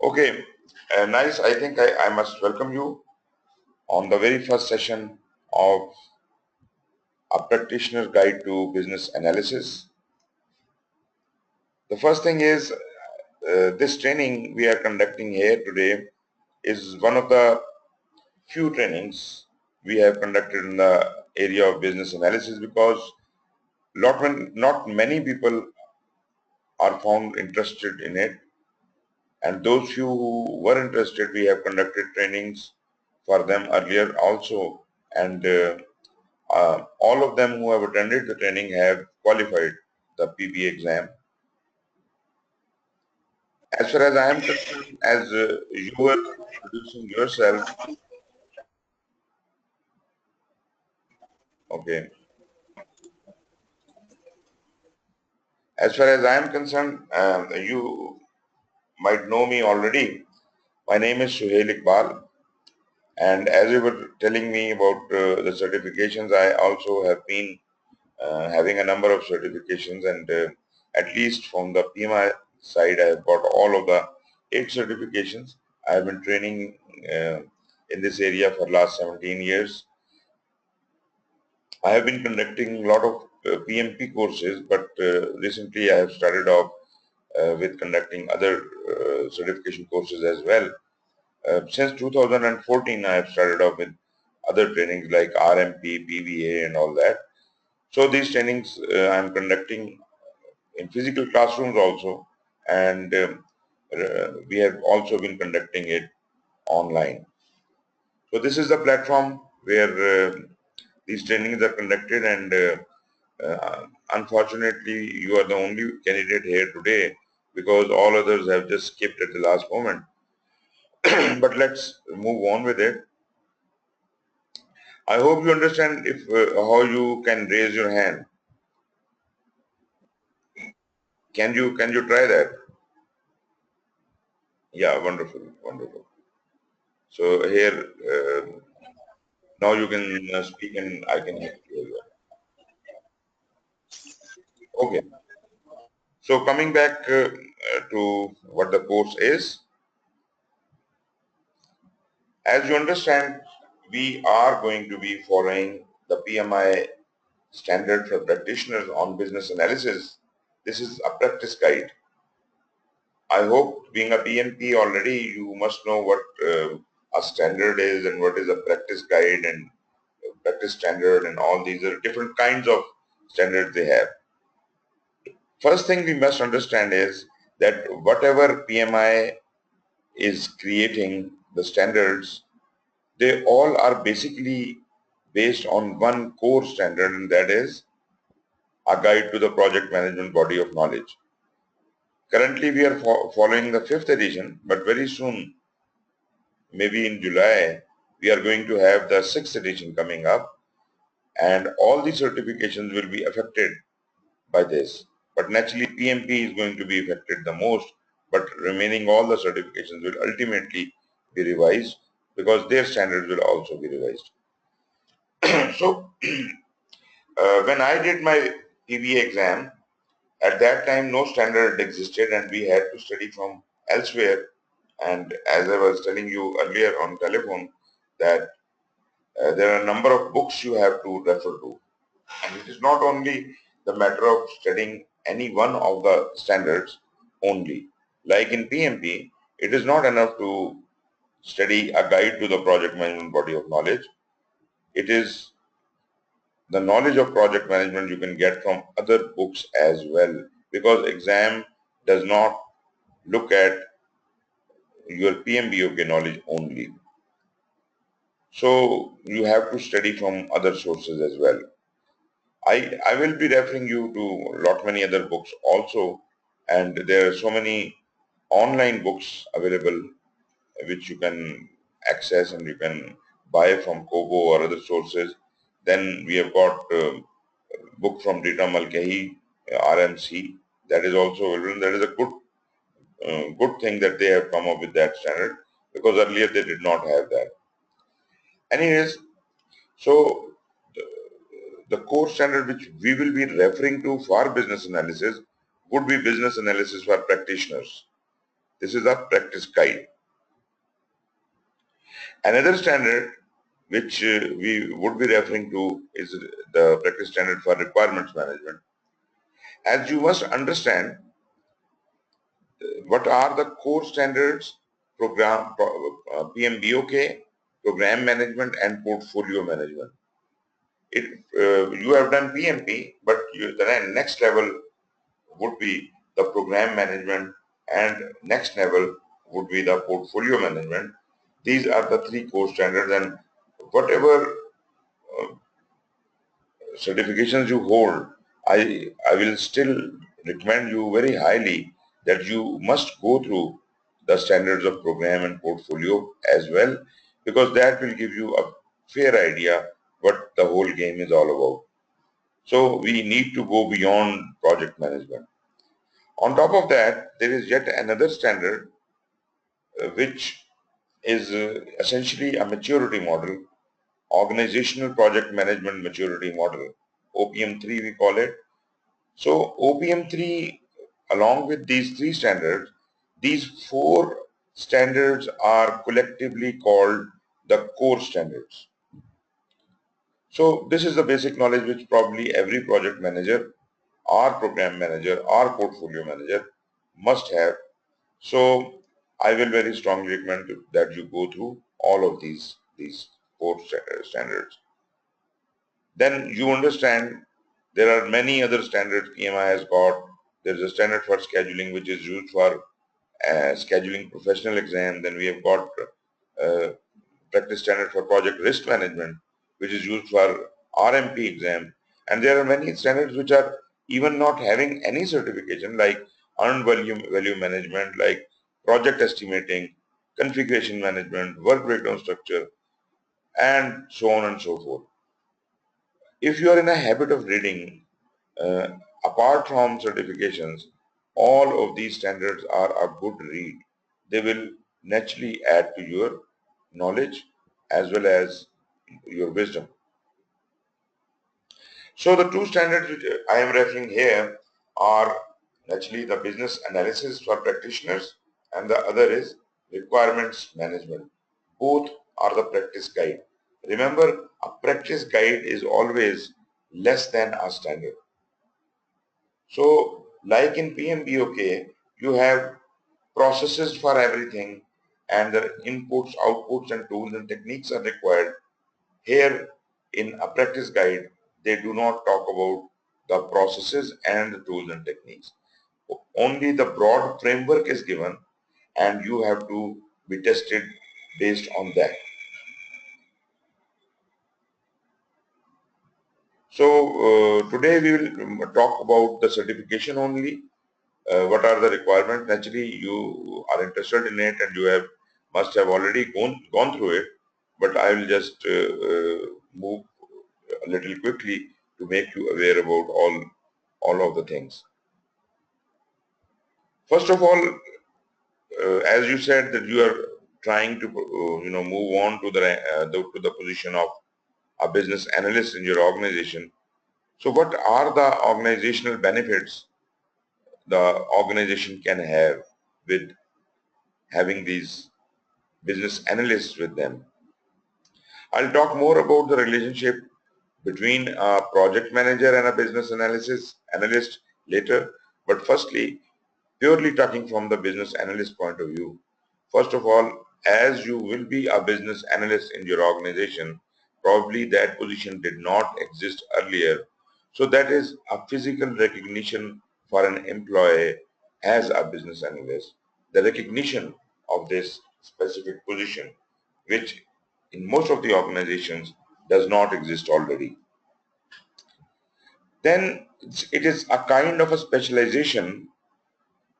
Okay, nice. I think I must welcome you on the very first session of a practitioner guide to business analysis. The first thing is this training we are conducting here today is one of the few trainings we have conducted in the area of business analysis because not many people are found interested in it, and those few who were interested, we have conducted trainings for them earlier also, and all of them who have attended the training have qualified the PBA exam. As far as I am concerned, as you were introducing yourself, okay. As far as I am concerned, you might know me already. My name is Suhail Iqbal, and as you were telling me about the certifications, I also have been having a number of certifications, and at least from the PMI side, I have got all of the 8 certifications. I have been training in this area for last 17 years. I have been conducting a lot of PMP courses, but recently I have started off with conducting other certification courses as well. Since 2014, I have started off with other trainings like RMP, PBA and all that. So these trainings I am conducting in physical classrooms also, and we have also been conducting it online. So this is the platform where these trainings are conducted, and unfortunately you are the only candidate here today because all others have just skipped at the last moment. But let's move on with it. I hope you understand if how you can raise your hand. Can you try that? Yeah, wonderful, wonderful. So here now you can speak and I can hear you. Okay. So coming back to what the course is, as you understand, we are going to be following the PMI standard for practitioners on business analysis. This is a practice guide. I hope being a PMP already, you must know what a standard is and what is a practice guide and practice standard, and all these are different kinds of standards they have. First thing we must understand is that whatever PMI is creating the standards, they all are basically based on one core standard, and that is a guide to the project management body of knowledge. Currently we are following the 5th edition, but very soon, maybe in July, we are going to have the 6th edition coming up, and all the certifications will be affected by this. But naturally PMP is going to be affected the most, but remaining all the certifications will ultimately be revised because their standards will also be revised. So when I did my PBA exam, at that time no standard existed and we had to study from elsewhere. And as I was telling you earlier on telephone, that there are a number of books you have to refer to. And it is not only the matter of studying any one of the standards only. Like in PMP, it is not enough to study a guide to the project management body of knowledge. It is the knowledge of project management you can get from other books as well, because exam does not look at your PMBOK knowledge only. So you have to study from other sources as well. I will be referring you to lot many other books also, and there are so many online books available which you can access and you can buy from Kobo or other sources. Then we have got book from Rita Mulcahy, RMC, that is also available. That is a good thing that they have come up with that standard, because earlier they did not have that. Anyways, so the core standard which we will be referring to for business analysis would be business analysis for practitioners. This is a practice guide. Another standard which we would be referring to is the practice standard for requirements management. As you must understand, what are the core standards? PMBOK, program management and portfolio management. You have done PMP, but the next level would be the program management and next level would be the portfolio management. These are the three core standards, and whatever certifications you hold, I will still recommend you very highly that you must go through the standards of program and portfolio as well, because that will give you a fair idea what the whole game is all about. So we need to go beyond project management. On top of that, there is yet another standard which is essentially a maturity model, organizational project management maturity model, OPM3 we call it. So OPM3, along with these three standards, these four standards are collectively called the core standards. So this is the basic knowledge which probably every project manager or program manager or portfolio manager must have. So I will very strongly recommend that you go through all of these four standards. Then you understand there are many other standards PMI has got. There is a standard for scheduling which is used for scheduling professional exam. Then we have got practice standard for project risk management which is used for RMP exam. And there are many standards which are even not having any certification, like earned value management, like project estimating, configuration management, work breakdown structure, and so on and so forth. If you are in a habit of reading, uh, apart from certifications, all of these standards are a good read. They will naturally add to your knowledge as well as your wisdom. So the two standards which I am referring here are actually the business analysis for practitioners and the other is requirements management. Both are the practice guide. Remember, a practice guide is always less than a standard. So like in PMBOK, you have processes for everything and the inputs, outputs and tools and techniques are required. Here in a practice guide, they do not talk about the processes and the tools and techniques. Only the broad framework is given and you have to be tested based on that. So today we will talk about the certification only. What are the requirements? Naturally, you are interested in it and you must have already gone through it, but I will just move a little quickly to make you aware about all of the things. First of all, as you said that you are trying to move on to the position of a business analyst in your organization. So what are the organizational benefits the organization can have with having these business analysts with them? I'll talk more about the relationship between a project manager and a business analyst later. But firstly, purely talking from the business analyst point of view, first of all, as you will be a business analyst in your organization, probably that position did not exist earlier. So that is a physical recognition for an employee as a business analyst. The recognition of this specific position, which in most of the organizations does not exist already. Then it is a kind of a specialization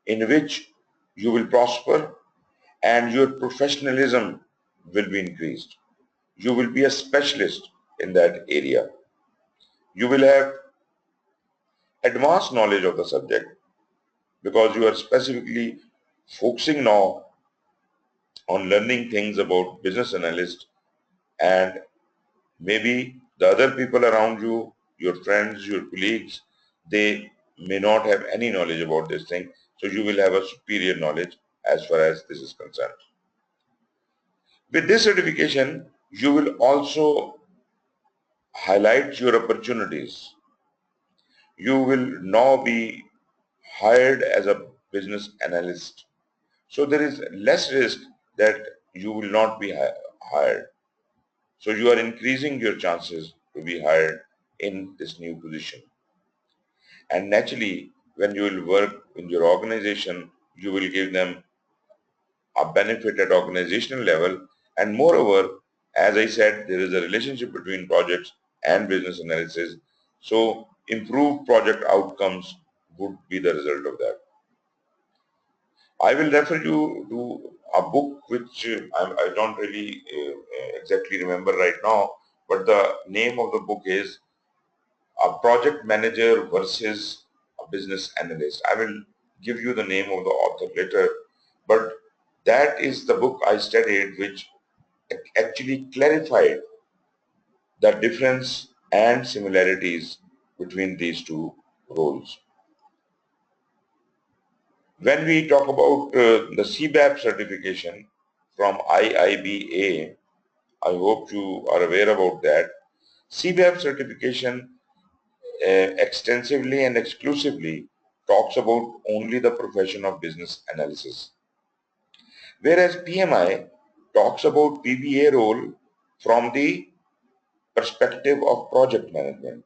in which you will prosper and your professionalism will be increased. You will be a specialist in that area. You will have advanced knowledge of the subject because you are specifically focusing now on learning things about business analyst, and maybe the other people around you, your friends, your colleagues, they may not have any knowledge about this thing. So you will have a superior knowledge as far as this is concerned. With this certification, you will also highlight your opportunities. You will now be hired as a business analyst. So there is less risk that you will not be hired. So you are increasing your chances to be hired in this new position. And naturally, when you will work in your organization, you will give them a benefit at organizational level. And moreover, as I said, there is a relationship between projects and business analysis. So improved project outcomes would be the result of that. I will refer you to a book which I don't really exactly remember right now, but the name of the book is A Project Manager versus a Business Analyst. I will give you the name of the author later, but that is the book I studied which actually clarified the difference and similarities between these two roles. When we talk about the CBAP certification from IIBA, I hope you are aware about that. CBAP certification extensively and exclusively talks about only the profession of business analysis. Whereas PMI talks about PBA role from the perspective of project management.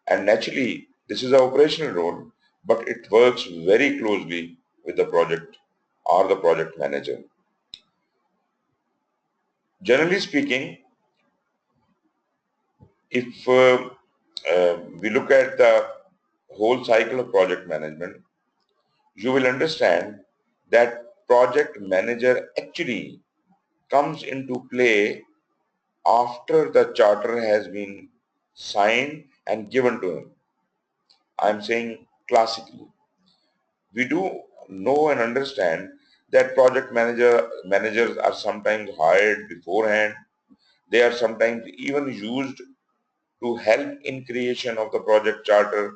And naturally, this is an operational role, but it works very closely with the project or the project manager. Generally speaking, if we look at the whole cycle of project management, you will understand that project manager actually comes into play after the charter has been signed and given to him. I'm saying classically. We do know and understand that project managers are sometimes hired beforehand. They are sometimes even used to help in creation of the project charter,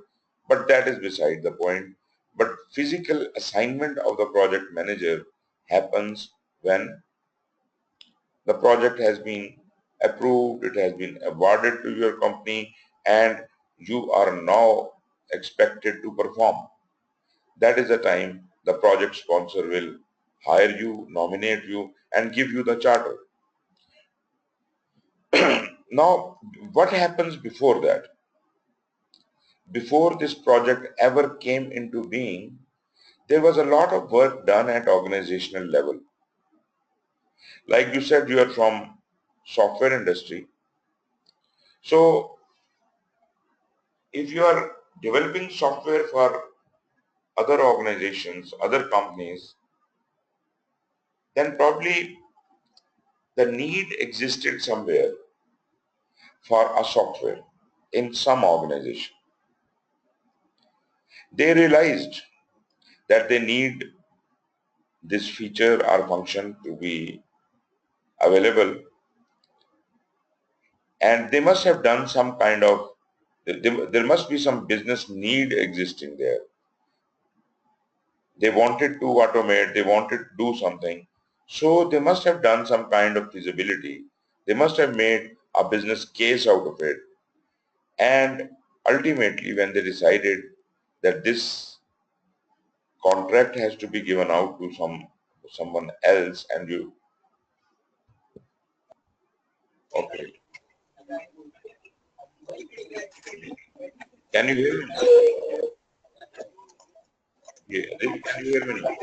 but that is beside the point. But physical assignment of the project manager happens when the project has been approved, it has been awarded to your company, and you are now expected to perform. That is the time the project sponsor will hire you, nominate you, and give you the charter. Now, what happens before that? Before this project ever came into being, there was a lot of work done at organizational level. Like you said, you are from software industry. So if you are developing software for other organizations, other companies, then probably the need existed somewhere for a software in some organization. They realized that they need this feature or function to be available, and they must have done some kind of, there must be some business need existing there. They wanted to automate, they wanted to do something, so they must have done some kind of feasibility. They must have made a business case out of it, and ultimately when they decided that this contract has to be given out to someone else, and you, okay, can you hear me? Yeah, can you hear me now?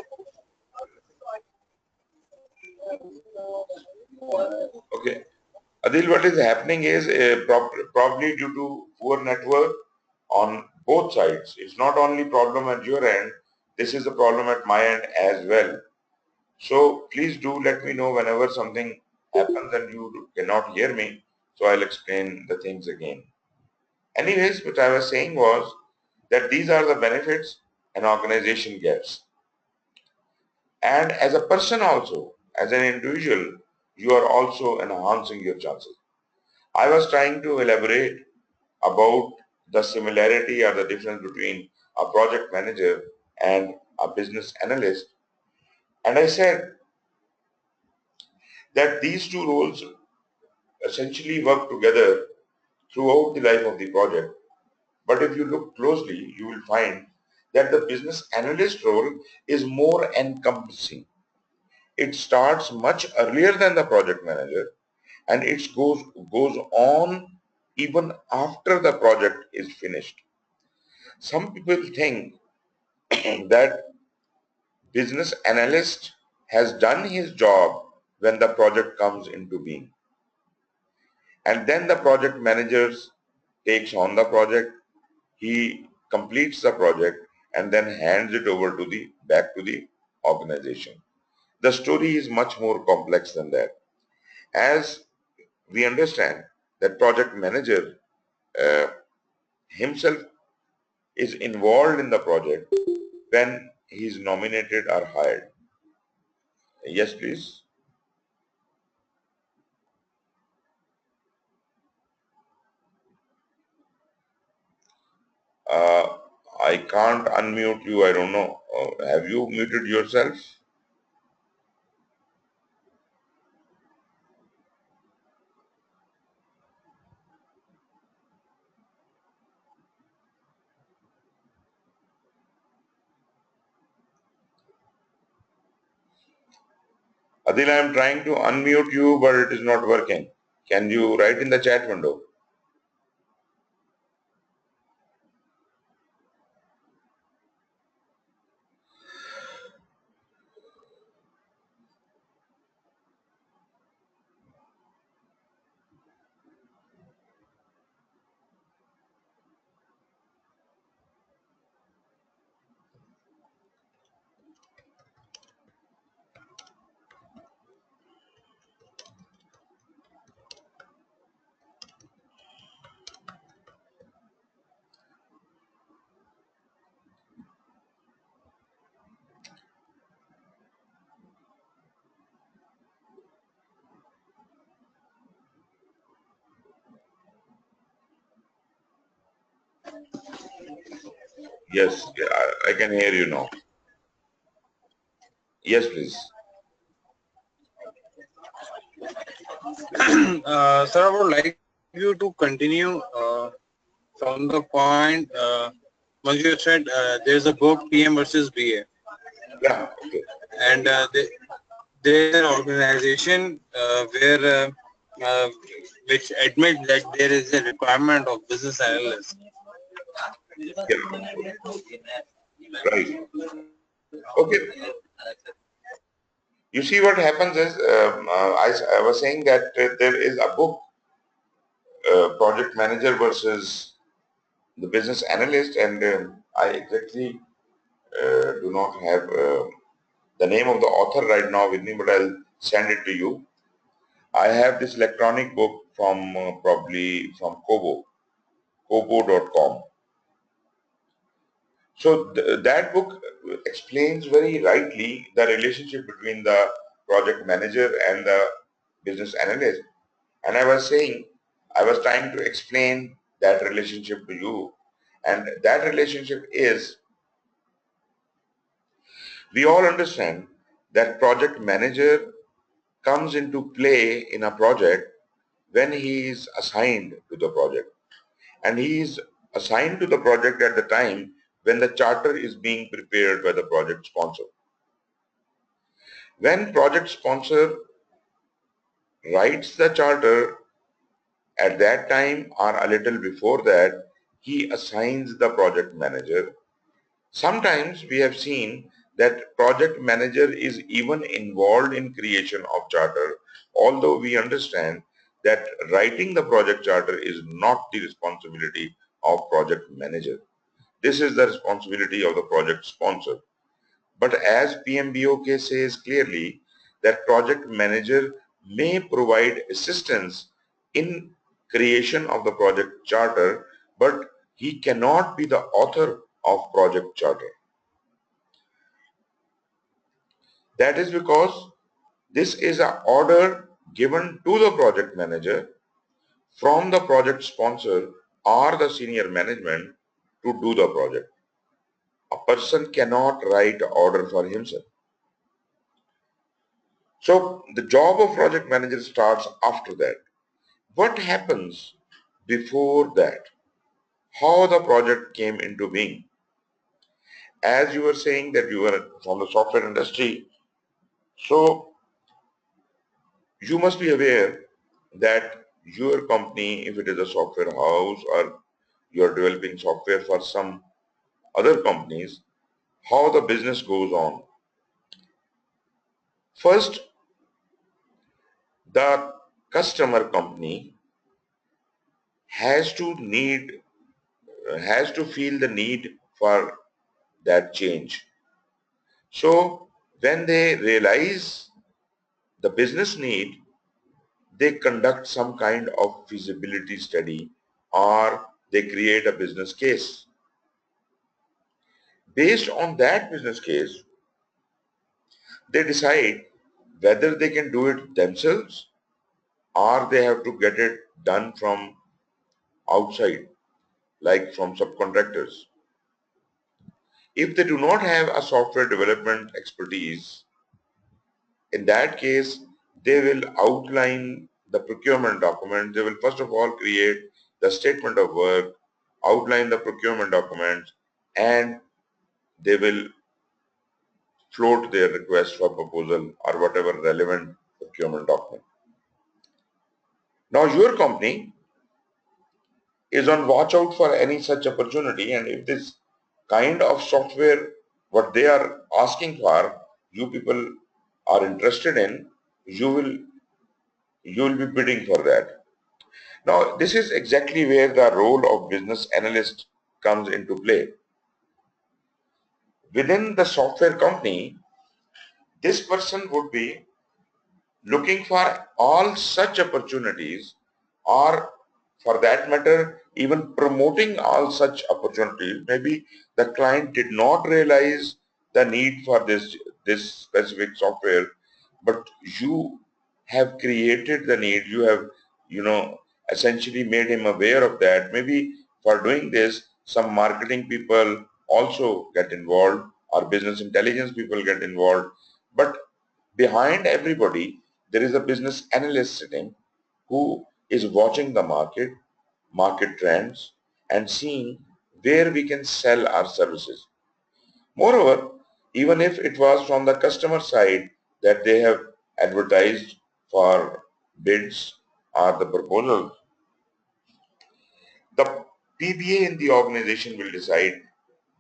Okay. Adil, what is happening is probably due to poor network on both sides. It's not only problem at your end, this is a problem at my end as well. So please do let me know whenever something happens and you cannot hear me, so I'll explain the things again. Anyways, what I was saying was that these are the benefits an organization gets. And as a person also, as an individual, you are also enhancing your chances. I was trying to elaborate about the similarity or the difference between a project manager and a business analyst. And I said that these two roles essentially work together throughout the life of the project. But if you look closely, you will find that the business analyst role is more encompassing. It starts much earlier than the project manager, and it goes on even after the project is finished. Some people think that business analyst has done his job when the project comes into being, and then the project manager takes on the project. He completes the project and then hands it over to the back to the organization. The story is much more complex than that. As we understand that project manager uh, himself is involved in the project when he is nominated or hired. Yes, please. Uh, I can't unmute you. I don't know. Have you muted yourself? Adil, I am trying to unmute you, but it is not working. Can you write in the chat window? Yes, yeah, I can hear you now. Yes, please. Sir, I would like you to continue from the point once you said there's a book PM versus BA, Yeah, okay. and there's an organization where which admit that there is a requirement of business analyst. Yeah, right. Okay. You see what happens is, I was saying that there is a book, Project Manager versus the Business Analyst, and I exactly do not have the name of the author right now with me, but I'll send it to you. I have this electronic book from probably from kobo.com. So that book explains very rightly the relationship between the project manager and the business analyst. And I was saying, I was trying to explain that relationship to you. And that relationship is, we all understand that project manager comes into play in a project when he is assigned to the project. And he is assigned to the project at the time when the charter is being prepared by the project sponsor. When project sponsor writes the charter, at that time or a little before that, he assigns the project manager. Sometimes we have seen that project manager is even involved in creation of charter, although we understand that writing the project charter is not the responsibility of project manager. This is the responsibility of the project sponsor. But as PMBOK says clearly that project manager may provide assistance in creation of the project charter, but he cannot be the author of project charter. That is because this is an order given to the project manager from the project sponsor or the senior management to do the project. A person cannot write order for himself. So the job of project manager starts after that. What happens before that? How the project came into being? As you were saying that you were from the software industry, so you must be aware that your company, if it is a software house or you are developing software for some other companies, how the business goes on. First, the customer company has to feel the need for that change. So when they realize the business need, they conduct some kind of feasibility study or they create a business case. Based on that business case, they decide whether they can do it themselves or they have to get it done from outside, like from subcontractors. If they do not have a software development expertise, in that case, they will outline the procurement document. They will first of all create the statement of work, outline the procurement document, and they will float their request for proposal or whatever relevant procurement document. Now your company is on watch out for any such opportunity, and if this kind of software what they are asking for, you people are interested in, you will be bidding for that. Now this is exactly where the role of business analyst comes into play. Within the software company, this person would be looking for all such opportunities, or for that matter even promoting all such opportunities. Maybe the client did not realize the need for this specific software, but you have created the need. You have, essentially made him aware of that. Maybe for doing this, some marketing people also get involved or business intelligence people get involved. But behind everybody, there is a business analyst sitting who is watching the market trends, and seeing where we can sell our services. Moreover, even if it was from the customer side that they have advertised for bids or the proposals, the PBA in the organization will decide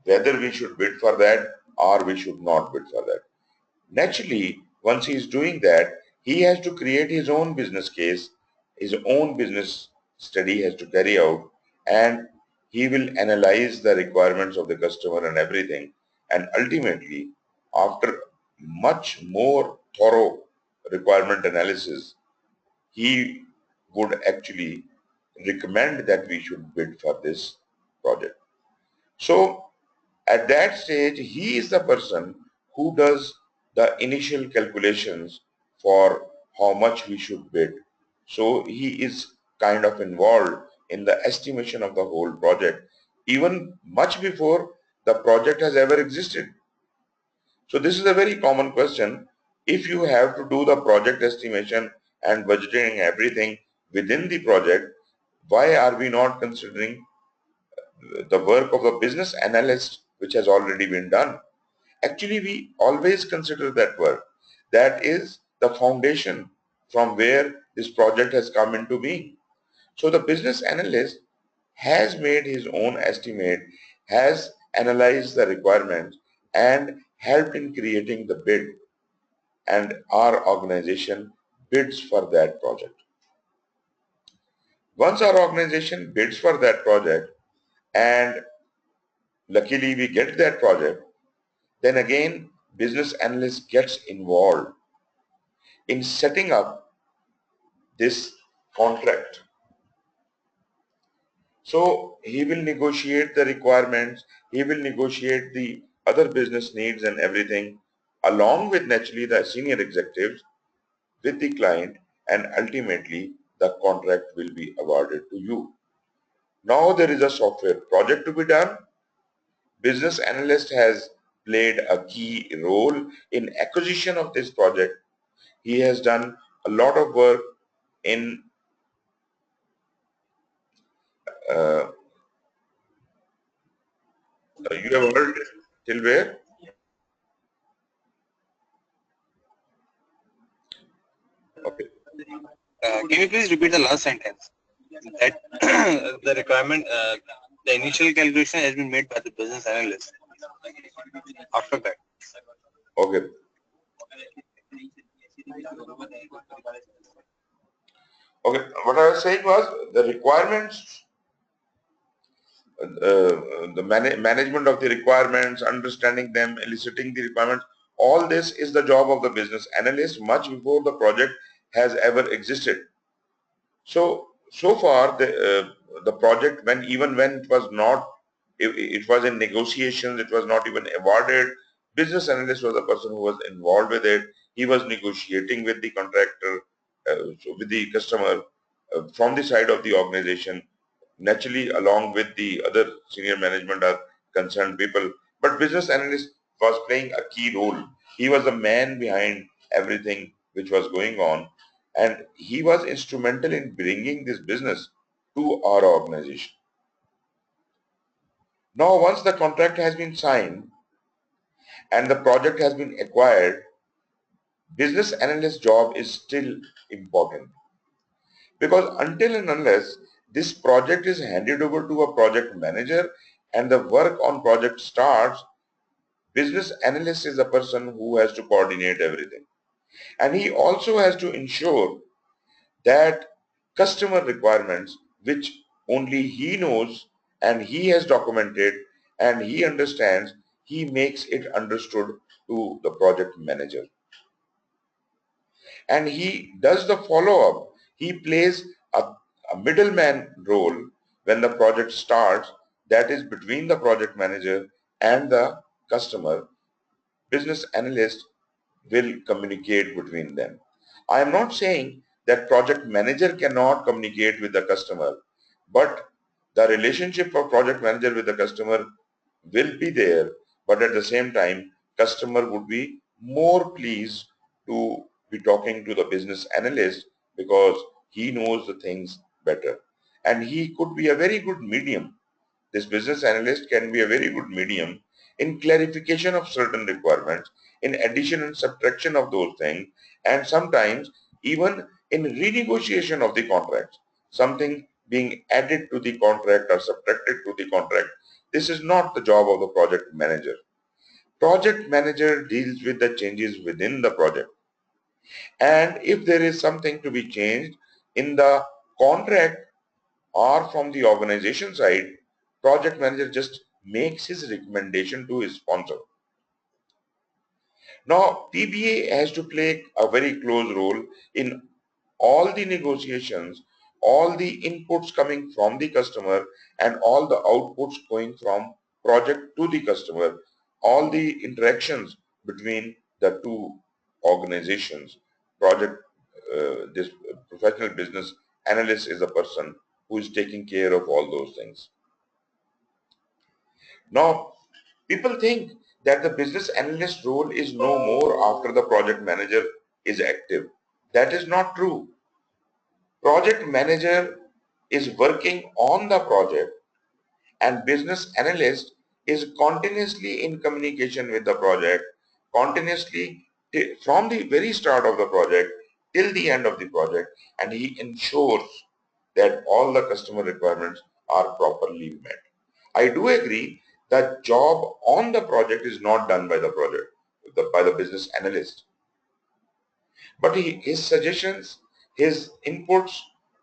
whether we should bid for that or we should not bid for that. Naturally, once he is doing that, he has to create his own business case, his own business study has to carry out, and he will analyze the requirements of the customer and everything. And ultimately, after much more thorough requirement analysis, he would actually recommend that we should bid for this project. So at that stage, he is the person who does the initial calculations for how much we should bid. So he is kind of involved in the estimation of the whole project, even much before the project has ever existed. So this is a very common question. If you have to do the project estimation and budgeting everything within the project, why are we not considering the work of the business analyst which has already been done? Actually, we always consider that work. That is the foundation from where this project has come into being. So the business analyst has made his own estimate, has analyzed the requirements, and helped in creating the bid, and our organization bids for that project. Once our organization bids for that project and luckily we get that project, then again business analyst gets involved in setting up this contract. So he will negotiate the requirements, he will negotiate the other business needs and everything, along with naturally the senior executives with the client, and ultimately the contract will be awarded to you. Now there is a software project to be done. Business analyst has played a key role in acquisition of this project. He has done a lot of work in you have heard till where? Okay. Can you please repeat the last sentence? That the requirement, the initial calculation has been made by the business analyst. After that. Okay. Okay. What I was saying was the requirements, the management of the requirements, understanding them, eliciting the requirements. All this is the job of the business analyst much before the project has ever existed. So far the project, even when it was not, it was in negotiations, it was not even awarded. Business analyst was the person who was involved with it. He was negotiating with the contractor, so with the customer, from the side of the organization, naturally along with the other senior management or concerned people. But business analyst was playing a key role. He was the man behind everything which was going on, and he was instrumental in bringing this business to our organization. Now, once the contract has been signed and the project has been acquired, business analyst job is still important, because until and unless this project is handed over to a project manager and the work on project starts, business analyst is the person who has to coordinate everything. And he also has to ensure that customer requirements, which only he knows and he has documented and he understands, he makes it understood to the project manager. And he does the follow-up. He plays a middleman role when the project starts, that is between the project manager and the customer. Business analyst will communicate between them. I am not saying that project manager cannot communicate with the customer, but the relationship of project manager with the customer will be there, but at the same time, customer would be more pleased to be talking to the business analyst because he knows the things better. And he could be a very good medium. This business analyst can be a very good medium in clarification of certain requirements, in addition and subtraction of those things, and sometimes even in renegotiation of the contracts, something being added to the contract or subtracted to the contract. This is not the job of the project manager. Project manager deals with the changes within the project. And if there is something to be changed in the contract or from the organization side, project manager just makes his recommendation to his sponsor. Now, PBA has to play a very close role in all the negotiations, all the inputs coming from the customer and all the outputs going from project to the customer, all the interactions between the two organizations. This professional business analyst is a person who is taking care of all those things. Now, people think that the business analyst role is no more after the project manager is active. That is not true. Project manager is working on the project and business analyst is continuously in communication with the project, continuously from the very start of the project till the end of the project, and he ensures that all the customer requirements are properly met. I do agree that job on the project is not done by the project, by the business analyst. But his suggestions, his inputs,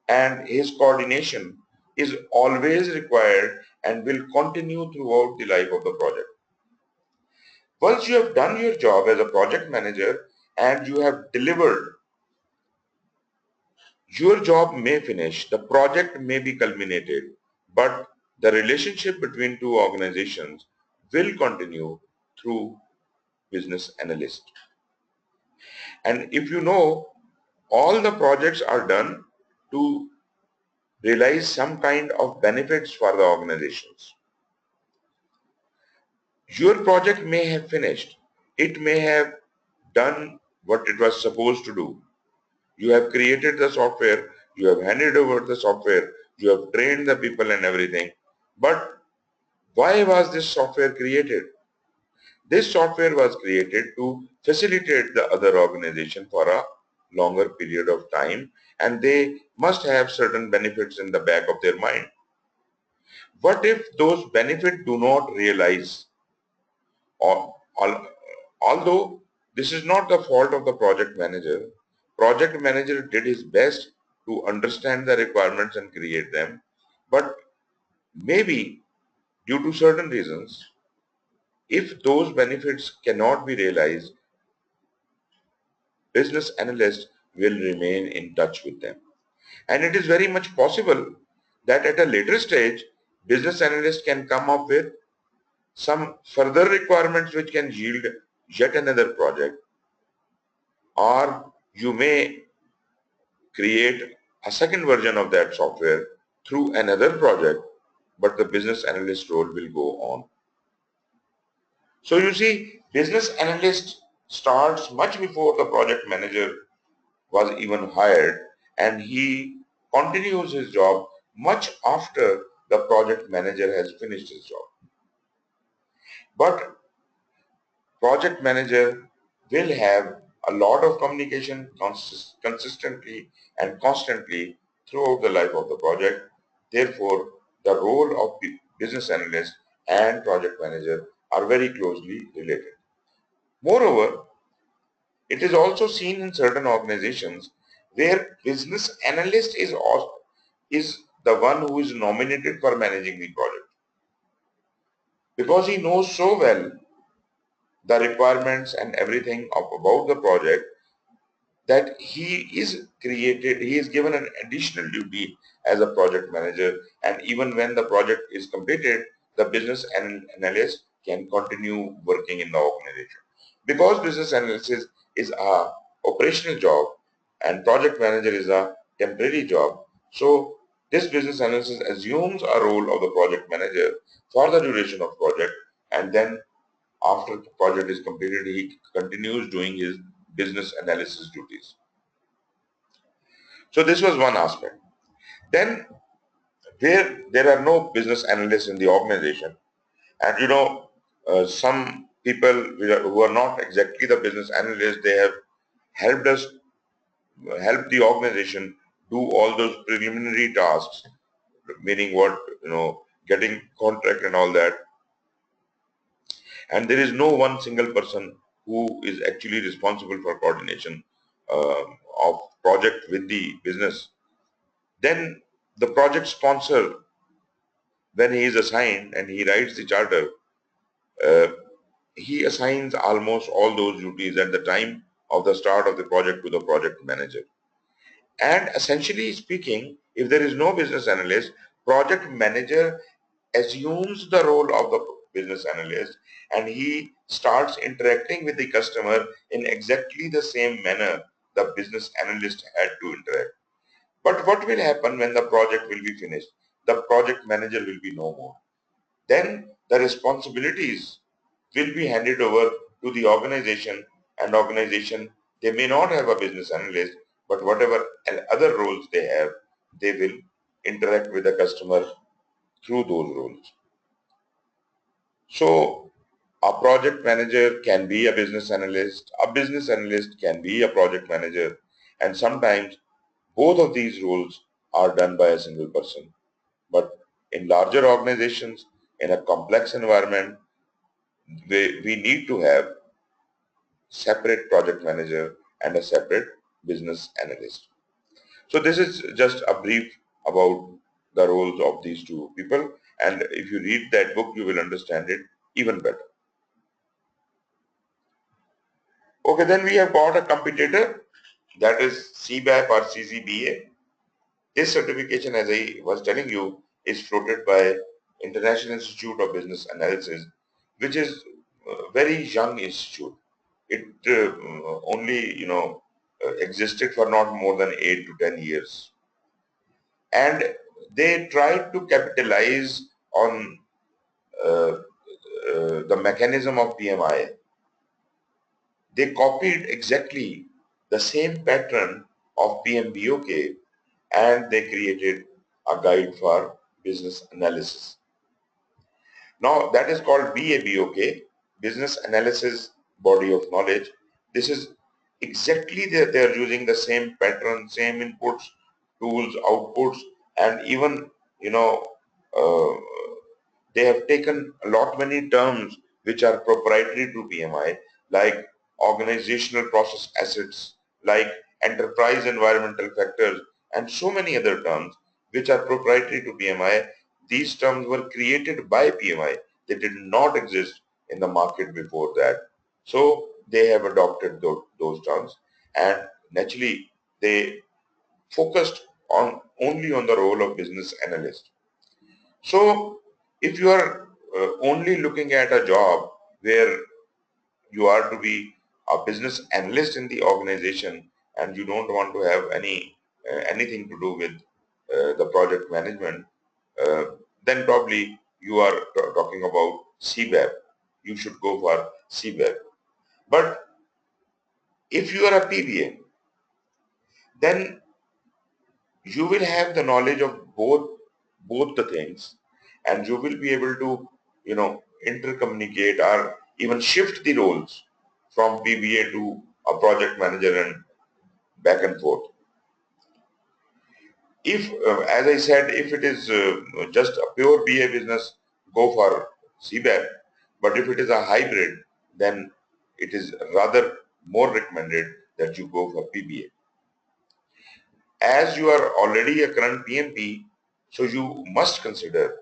and his coordination is always required and will continue throughout the life of the project. Once you have done your job as a project manager and you have delivered, your job may finish, the project may be culminated, but the relationship between two organizations will continue through business analyst. And if you know, all the projects are done to realize some kind of benefits for the organizations. Your project may have finished. It may have done what it was supposed to do. You have created the software, you have handed over the software, you have trained the people and everything. But why was this software created? This software was created to facilitate the other organization for a longer period of time, and they must have certain benefits in the back of their mind. What if those benefits do not realize? Although this is not the fault of the project manager did his best to understand the requirements and create them, but maybe due to certain reasons, if those benefits cannot be realized, business analysts will remain in touch with them. And it is very much possible that at a later stage, business analysts can come up with some further requirements which can yield yet another project, or you may create a second version of that software through another project, but the business analyst role will go on. So you see, business analyst starts much before the project manager was even hired, and he continues his job much after the project manager has finished his job. But project manager will have a lot of communication consistently and constantly throughout the life of the project. Therefore, the role of the business analyst and project manager are very closely related. Moreover, it is also seen in certain organizations where business analyst is the one who is nominated for managing the project, because he knows so well the requirements and everything about the project that he is given an additional duty as a project manager, and even when the project is completed, the business analyst can continue working in the organization. Because business analysis is a operational job and project manager is a temporary job, so this business analysis assumes a role of the project manager for the duration of project, and then after the project is completed, he continues doing his business analysis duties. So this was one aspect. Then where there are no business analysts in the organization, and some people who are not exactly the business analysts, they have helped us, helped the organization do all those preliminary tasks, meaning what, getting contract and all that. And there is no one single person who is actually responsible for coordination of project with the business. Then the project sponsor, when he is assigned and he writes the charter, uh, he assigns almost all those duties at the time of the start of the project to the project manager. And essentially speaking, if there is no business analyst, project manager assumes the role of the business analyst, and he starts interacting with the customer in exactly the same manner the business analyst had to interact. But what will happen when the project will be finished? The project manager will be no more. Then the responsibilities will be handed over to the organization, and organization, they may not have a business analyst, but whatever other roles they have, they will interact with the customer through those roles. So a project manager can be a business analyst can be a project manager, and sometimes both of these roles are done by a single person. But in larger organizations, in a complex environment, we need to have separate project manager and a separate business analyst. So this is just a brief about the roles of these two people, and if you read that book, you will understand it even better. Okay, then we have got a competitor, that is CBAP or CCBA. This certification, as I was telling you, is floated by International Institute of Business Analysis, which is a very young institute. It only, existed for not more than 8 to 10 years. And they tried to capitalize on the mechanism of PMI. they copied exactly the same pattern of PMBOK and they created a guide for business analysis. Now that is called BABOK, Business Analysis Body of Knowledge. This is exactly they are using the same pattern, same inputs, tools, outputs, and even uh, they have taken a lot many terms which are proprietary to PMI, like organizational process assets, like enterprise environmental factors, and so many other terms which are proprietary to PMI. These terms were created by PMI. They did not exist in the market before that. So they have adopted those terms, and naturally they focused on only on the role of business analyst. So if you are only looking at a job where you are to be a business analyst in the organization and you don't want to have anything to do with the project management, uh, then probably you are talking about CBAP. You should go for CBAP. But if you are a PBA, then you will have the knowledge of both the things, and you will be able to intercommunicate or even shift the roles from PBA to a project manager and back and forth. If as I said, if it is just a pure BA business, go for CBAP. But if it is a hybrid, then it is rather more recommended that you go for PBA. As you are already a current PMP, so you must consider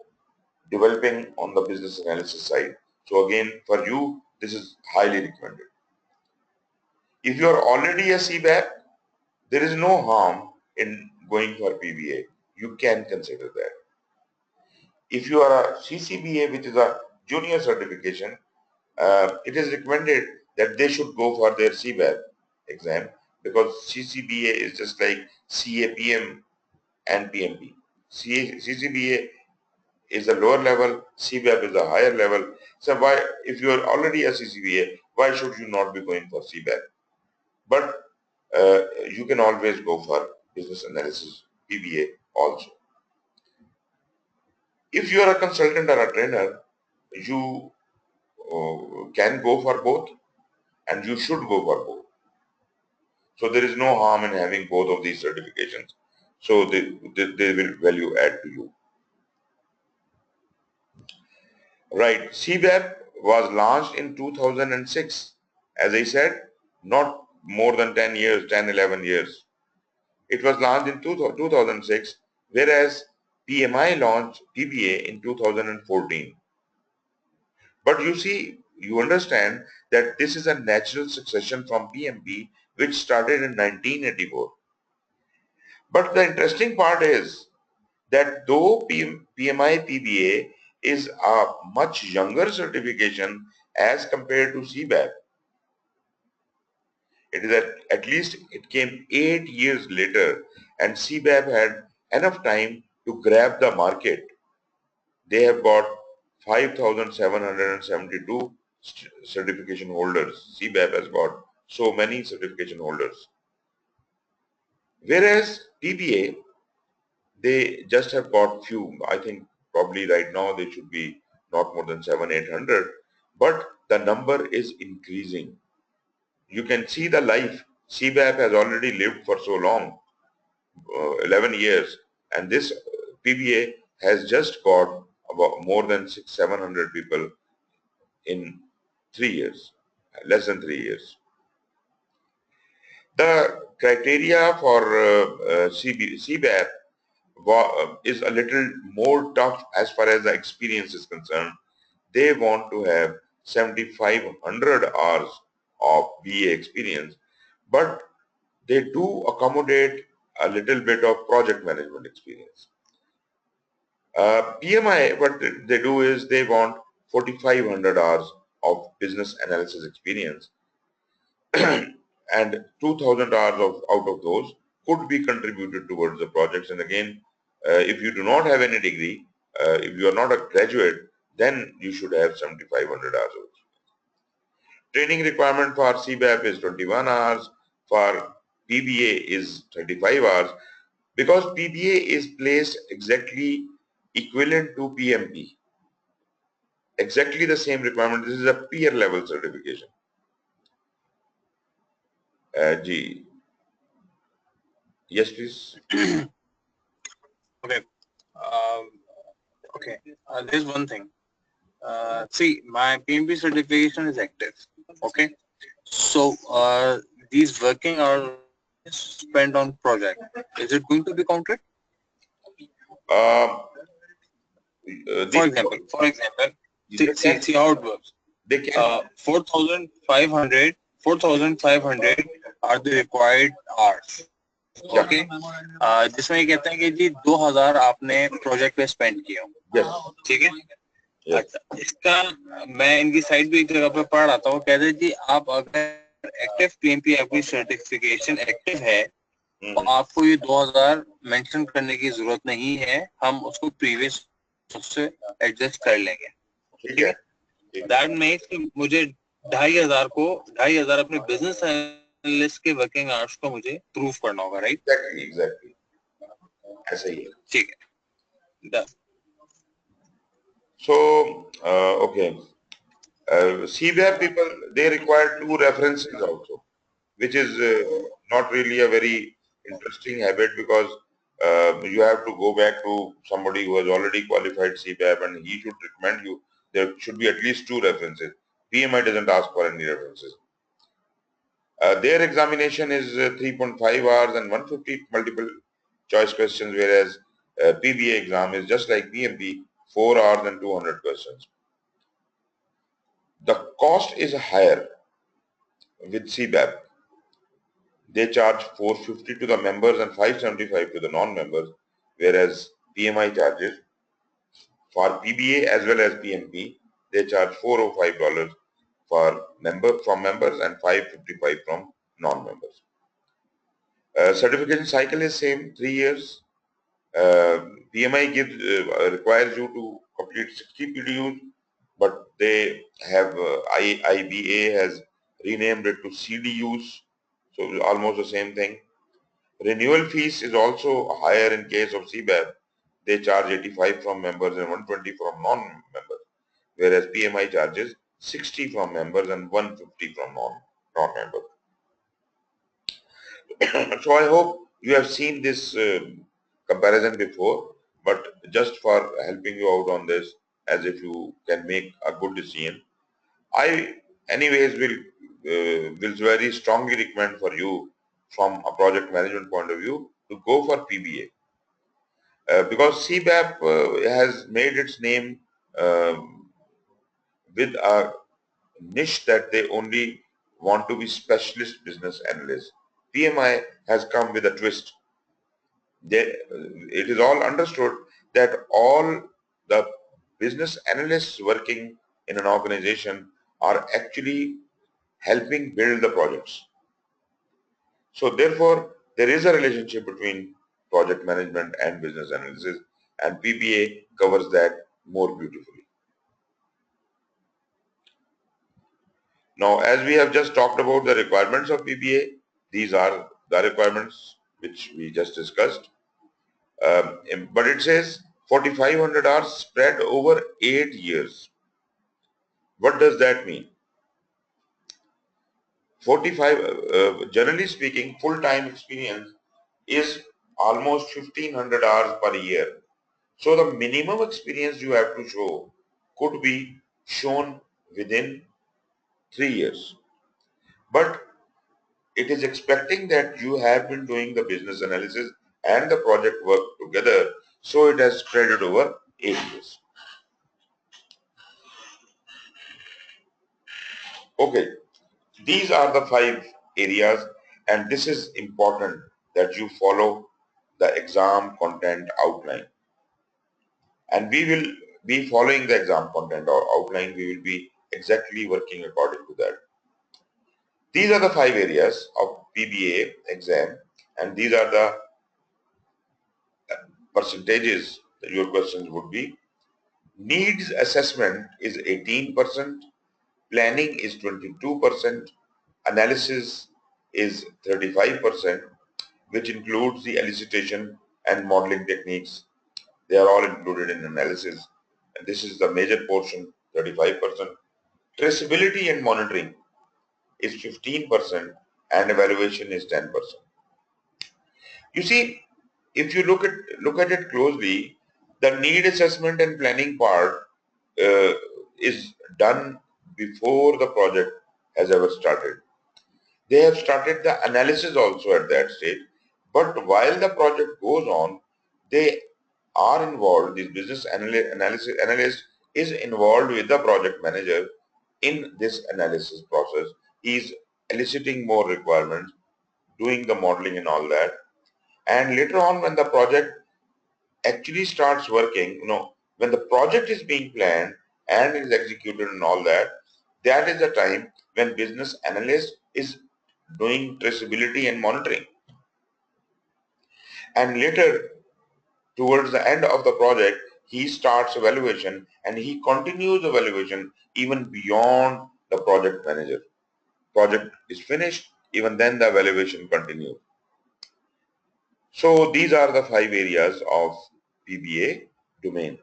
developing on the business analysis side. So again, for you, this is highly recommended. If you are already a CBAP, there is no harm in going for PBA. You can consider that. If you are a CCBA, which is a junior certification, it is recommended that they should go for their CBAP exam, because CCBA is just like CAPM and PMP. CCBA is a lower level, CBAP is a higher level. So why, if you are already a CCBA, why should you not be going for CBAP? But you can always go for business analysis, PBA also. If you are a consultant or a trainer, you can go for both, and you should go for both. So there is no harm in having both of these certifications. So they will value add to you. Right. CBAP was launched in 2006. As I said, not more than 10 years, 10, 11 years. It was launched in 2006, whereas PMI launched PBA in 2014. But you see, you understand that this is a natural succession from PMP, which started in 1984. But the interesting part is that though PMI-PBA is a much younger certification as compared to CBAP, it is at least it came 8 years later, and CBAP had enough time to grab the market. They have got 5,772 certification holders. CBAP has got so many certification holders. Whereas PBA, they just have got few. I think probably right now they should be not more than 700-800, but the number is increasing. You can see the life. CBAP has already lived for so long, 11 years, and this PBA has just got about more than 600-700 people in 3 years, less than 3 years. The criteria for CBAP is a little more tough as far as the experience is concerned. They want to have 7,500 hours of BA experience, but they do accommodate a little bit of project management experience. PMI, what they do is they want 4,500 hours of business analysis experience, and 2,000 hours out of those could be contributed towards the projects. And again, if you do not have any degree, if you are not a graduate, then you should have 7,500 hours of experience. Training requirement for CBAP is 21 hours, for PBA is 35 hours, because PBA is placed exactly equivalent to PMP. Exactly the same requirement. This is a peer level certification. G. Yes, please. Okay. Okay. There's one thing. See, my PMP certification is active. Okay. So these working hours spent on project, is it going to be counted? Uh, For example, see how it works. They can. 4,500 are the required hours. Okay जिसमें ये कहते हैं कि जी 2000 आपने project पे spend किया ठीक है अच्छा इसका मैं इनकी साइट भी एक जगह पे पढ़ रहा था वो कहते हैं जी आप अगर एक्टिव पीएमपी आपकी सर्टिफिकेशन एक्टिव है तो आपको ये 2000 मेंशन करने की जरूरत नहीं है हम उसको प्रीवियस उससे एडजस्ट कर लेंगे ठीक है दैट मेक्स मुझे 2500 अपने बिजनेस एनालिस्ट के वर्किंग आवर्स को मुझे प्रूव करना होगा राइट एग्जैक्टली ऐसा ही है ठीक है so okay CBAP people they require 2 references also which is not really a very interesting habit because you have to go back to somebody who has already qualified CBAP and he should recommend you. There should be at least 2 references. PMI doesn't ask for any references. Their examination is 3.5 hours and 150 multiple choice questions, whereas PBA exam is just like PMP, 4 hours and 200 questions. The cost is higher with CBAP. They charge 450 to the members and 575 to the non-members, whereas PMI charges for PBA as well as PMP, they charge $405 from members and 555 from non-members. Certification cycle is same, 3 years. PMI requires you to complete 60 PDUs, but they have IBA has renamed it to CDUs, so almost the same thing. Renewal fees is also higher in case of CBAP. They charge 85 from members and 120 from non-members, whereas PMI charges 60 from members and 150 from non-members. So I hope you have seen this comparison before, but just for helping you out on this, as if you can make a good decision, I anyways will very strongly recommend for you from a project management point of view to go for PBA because CBAP has made its name with a niche that they only want to be specialist business analysts. PMI has come with a twist. It is all understood that all the business analysts working in an organization are actually helping build the projects. So therefore, there is a relationship between project management and business analysis, and PBA covers that more beautifully. Now, as we have just talked about the requirements of PBA, these are the requirements which we just discussed. But it says 4,500 hours spread over 8 years. What does that mean? generally speaking, full-time experience is almost 1,500 hours per year. So the minimum experience you have to show could be shown within 3 years. But it is expecting that you have been doing the business analysis and the project work together, so it has spread it over 8 years. Okay, these are the 5 areas, and this is important that you follow the exam content outline. And we will be following the exam content or outline. We will be exactly working according to that. These are the 5 areas of PBA exam, and these are the percentages that your questions would be. Needs assessment is 18%, planning is 22%, analysis is 35%, which includes the elicitation and modeling techniques. They are all included in analysis. And this is the major portion, 35%. Traceability and monitoring is 15% and evaluation is 10%. You see, if you look at it closely, the need assessment and planning part is done before the project has ever started. They have started the analysis also at that stage, but while the project goes on, they are involved, the business analyst is involved with the project manager in this analysis process. He is eliciting more requirements, doing the modeling and all that. And later on, when the project actually starts working, when the project is being planned and is executed and all that, that is the time when business analyst is doing traceability and monitoring. And later, towards the end of the project, he starts evaluation and he continues evaluation even beyond the project manager. Project is finished, even then the evaluation continues. So these are the 5 areas of PBA domain.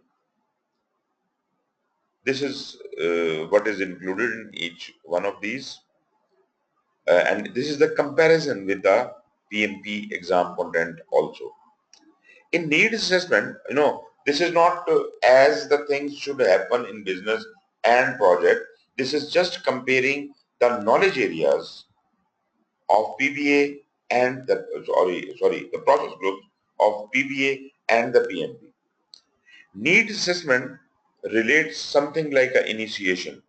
This is what is included in each one of these. And this is the comparison with the PMP exam content also. In needs assessment, this is not as the things should happen in business and project. This is just comparing the knowledge areas of PBA and the process groups of PBA and the PMP. Needs assessment relates something like an initiation.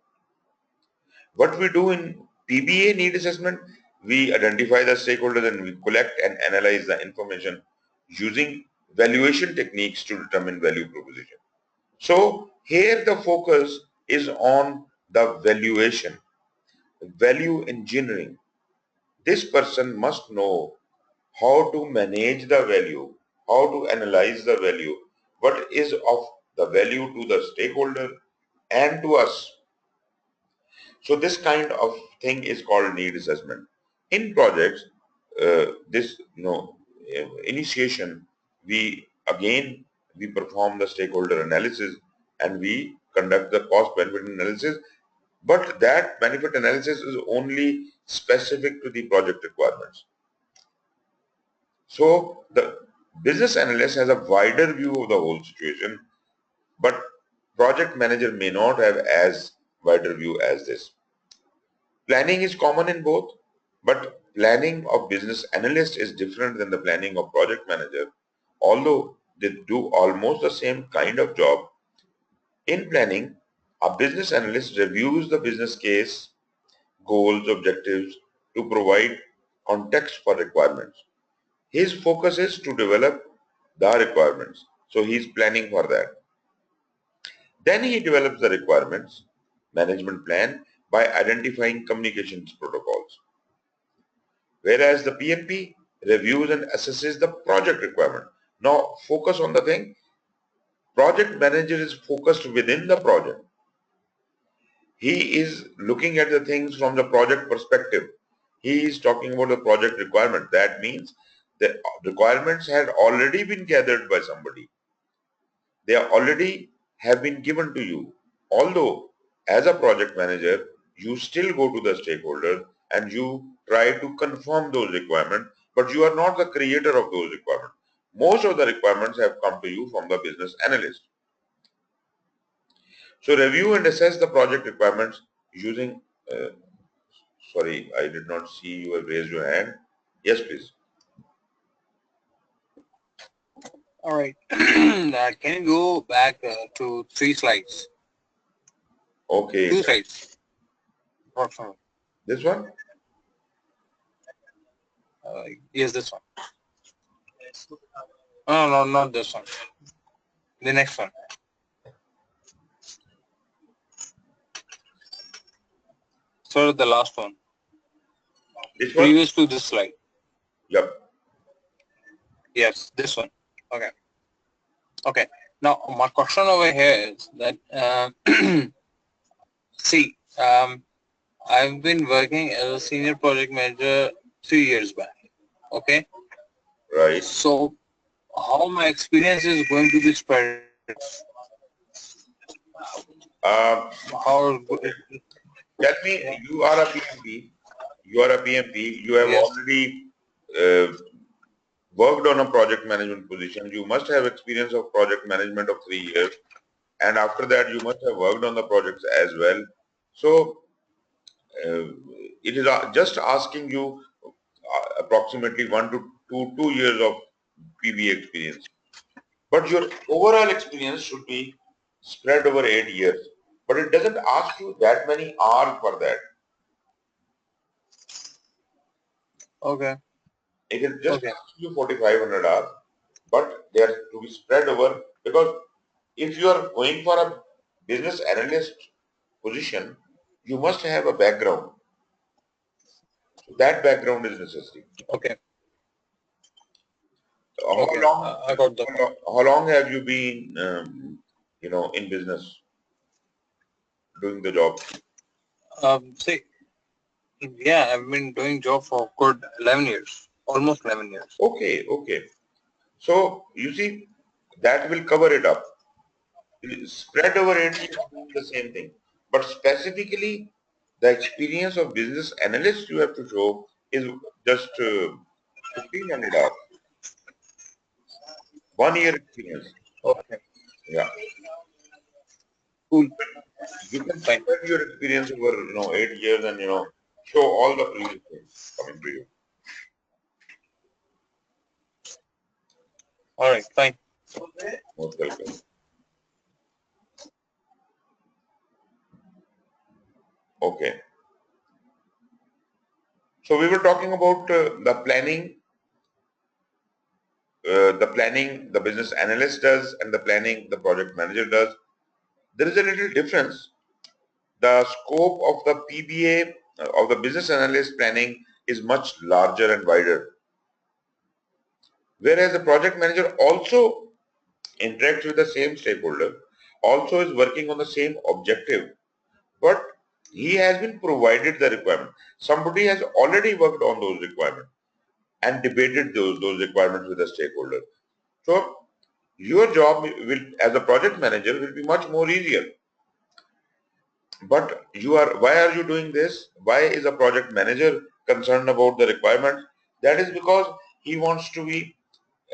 What we do in PBA need assessment, we identify the stakeholders and we collect and analyze the information using valuation techniques to determine value proposition. So here the focus is on the valuation, value engineering. This person must know how to manage the value, how to analyze the value, what is of the value to the stakeholder and to us. So this kind of thing is called need assessment. In projects, this initiation, we perform the stakeholder analysis and we conduct the cost benefit analysis, but that benefit analysis is only specific to the project requirements. So the business analyst has a wider view of the whole situation, but project manager may not have as wider view as this. Planning is common in both, but planning of business analyst is different than the planning of project manager. Although they do almost the same kind of job, in planning, a business analyst reviews the business case, goals, objectives to provide context for requirements. His focus is to develop the requirements, so he is planning for that. Then he develops the requirements management plan by identifying communications protocols. Whereas the PMP reviews and assesses the project requirement. Now focus on the thing, project manager is focused within the project. He is looking at the things from the project perspective. He is talking about the project requirement. That means the requirements had already been gathered by somebody. They already have been given to you. Although as a project manager, you still go to the stakeholder and you try to confirm those requirements, but you are not the creator of those requirements. Most of the requirements have come to you from the business analyst. So review and assess the project requirements using, sorry, I did not see you have raised your hand. Yes, please. All right. Can you go back to 3 slides? Okay. 2 slides. This one? Yes, this one. No, not this one. The next one. So the last one. This one? Previous to this slide. Yep. Yes, this one. Okay. Okay. Now my question over here is that see, I've been working as a senior project manager 3 years back. Okay. Right. So how my experience is going to be spread? How? Okay. Tell me, you are a PMP. You are a PMP. You have Yes. already uh, worked on a project management position. You must have experience of project management of 3 years, and after that, you must have worked on the projects as well. So uh, it is just asking you approximately 1 to 2 years of PBA experience. But your overall experience should be spread over 8 years. But it doesn't ask you that many hours for that. Okay. It is just Okay. asking you 4,500 hours, but they are to be spread over, because if you are going for a business analyst position, you must have a background. So that background is necessary. Okay. How Okay. long, I got the point. how long have you been, in business doing the job? See, yeah, I've been doing job for good 11 years, almost 11 years. Okay, okay. So you see, that will cover it up. Spread over 8 years doing the same thing. But specifically, the experience of business analyst you have to show is just 1,500 hours. 1 year experience. Okay. Yeah. Cool. You can Fine. spread your experience over 8 years and show all the previous things coming to you. All right. Fine. Most welcome. Okay. So we were talking about the planning the business analyst does, and the planning the project manager does. There is a little difference. The scope of the PBA, of the business analyst planning, is much larger and wider. Whereas the project manager also interacts with the same stakeholder, also is working on the same objective, but he has been provided the requirement. Somebody has already worked on those requirements and debated those requirements with the stakeholder. So your job will, as a project manager, will be much more easier. But why are you doing this? Why is a project manager concerned about the requirements? That is because he wants to be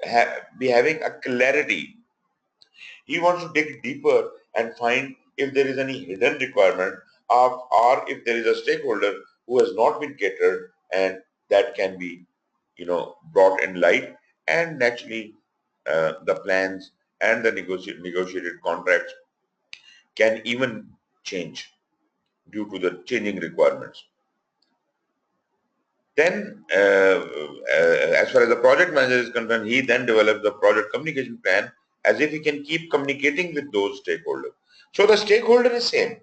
having a clarity. He wants to dig deeper and find if there is any hidden requirement, or if there is a stakeholder who has not been catered, and that can be, brought in light, and naturally the plans and the negotiated contracts can even change due to the changing requirements. Then, as far as the project manager is concerned, he then develops the project communication plan as if he can keep communicating with those stakeholders. So the stakeholder is same.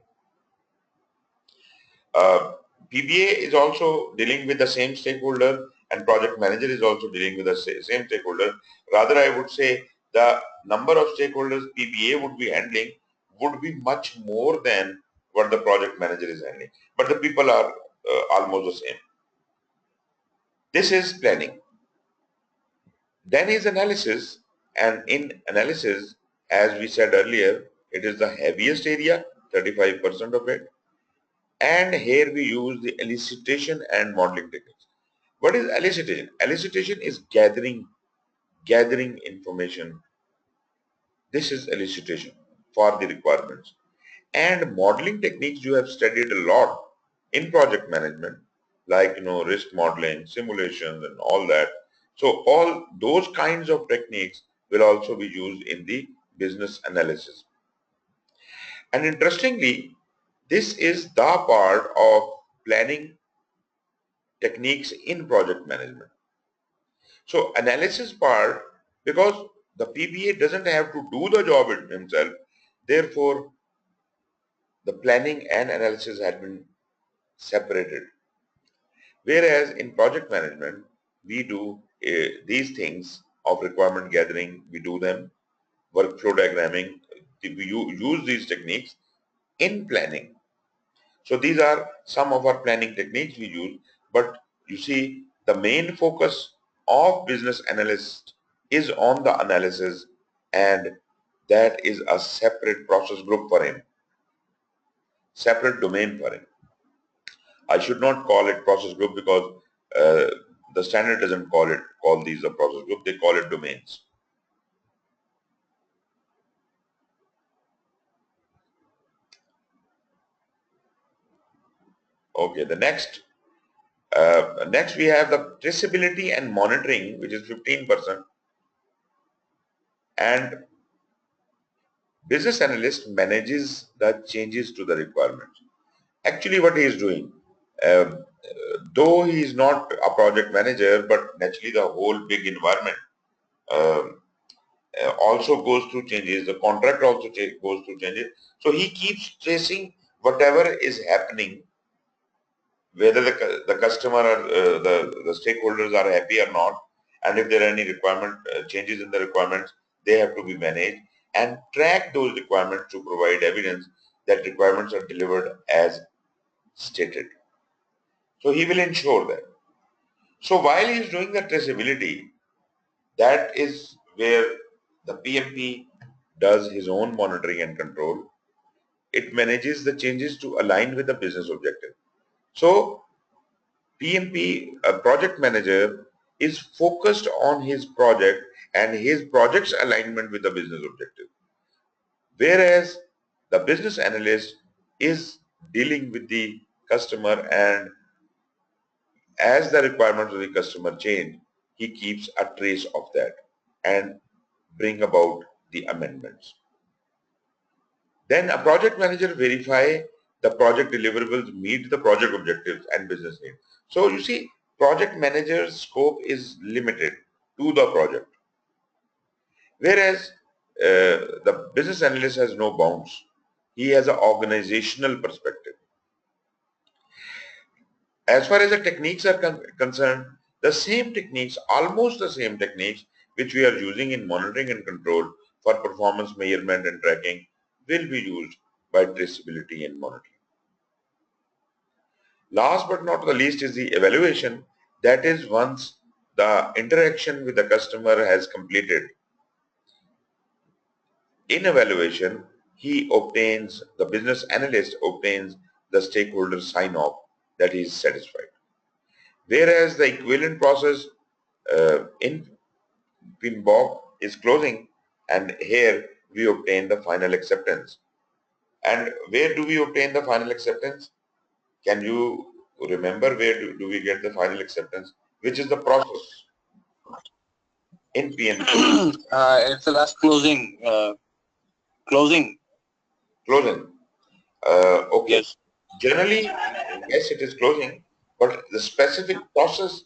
PBA is also dealing with the same stakeholder, and project manager is also dealing with the same stakeholder. Rather, I would say the number of stakeholders PBA would be handling would be much more than what the project manager is handling. But the people are almost the same. This is planning. Then is analysis, and in analysis, as we said earlier, it is the heaviest area, 35% of it. And here we use the elicitation and modeling techniques. What is elicitation? Elicitation is gathering information. This is elicitation for the requirements. And modeling techniques you have studied a lot in project management, like risk modeling, simulations, and all that. So all those kinds of techniques will also be used in the business analysis. And interestingly, this is the part of planning techniques in project management. So analysis part, because the PBA doesn't have to do the job himself, therefore the planning and analysis had been separated. Whereas in project management, we do these things of requirement gathering, we do them, workflow diagramming, we use these techniques in planning. So these are some of our planning techniques we use, but you see the main focus of business analyst is on the analysis, and that is a separate process group for him, separate domain for him. I should not call it process group because the standard doesn't call these a process group, they call it domains. Okay, the next we have the traceability and monitoring, which is 15%, and business analyst manages the changes to the requirements. Actually, what he is doing, though he is not a project manager, but naturally the whole big environment also goes through changes. The contract also goes through changes. So he keeps tracing whatever is happening, whether the customer or the stakeholders are happy or not, and if there are any requirement changes in the requirements, they have to be managed, and track those requirements to provide evidence that requirements are delivered as stated. So he will ensure that. So while he is doing the traceability, that is where the PMP does his own monitoring and control. It manages the changes to align with the business objective. So PMP, a project manager, is focused on his project and his project's alignment with the business objective. Whereas the business analyst is dealing with the customer, and as the requirements of the customer change, he keeps a trace of that and bring about the amendments. Then a project manager verify the project deliverables meet the project objectives and business needs. So you see, project manager's scope is limited to the project, whereas the business analyst has no bounds. He has an organizational perspective. As far as the techniques are concerned, the same techniques, almost the same techniques which we are using in monitoring and control for performance measurement and tracking will be used by traceability and monitoring. Last but not the least is the evaluation. That is once the interaction with the customer has completed. In evaluation, the business analyst obtains the stakeholder sign-off that he is satisfied. Whereas the equivalent process in PMBOK is closing, and here we obtain the final acceptance. And where do we obtain the final acceptance? Can you remember where do we get the final acceptance? Which is the process in PMP? It's the last closing. Closing. Okay. Yes. Generally, yes, it is closing, but the specific process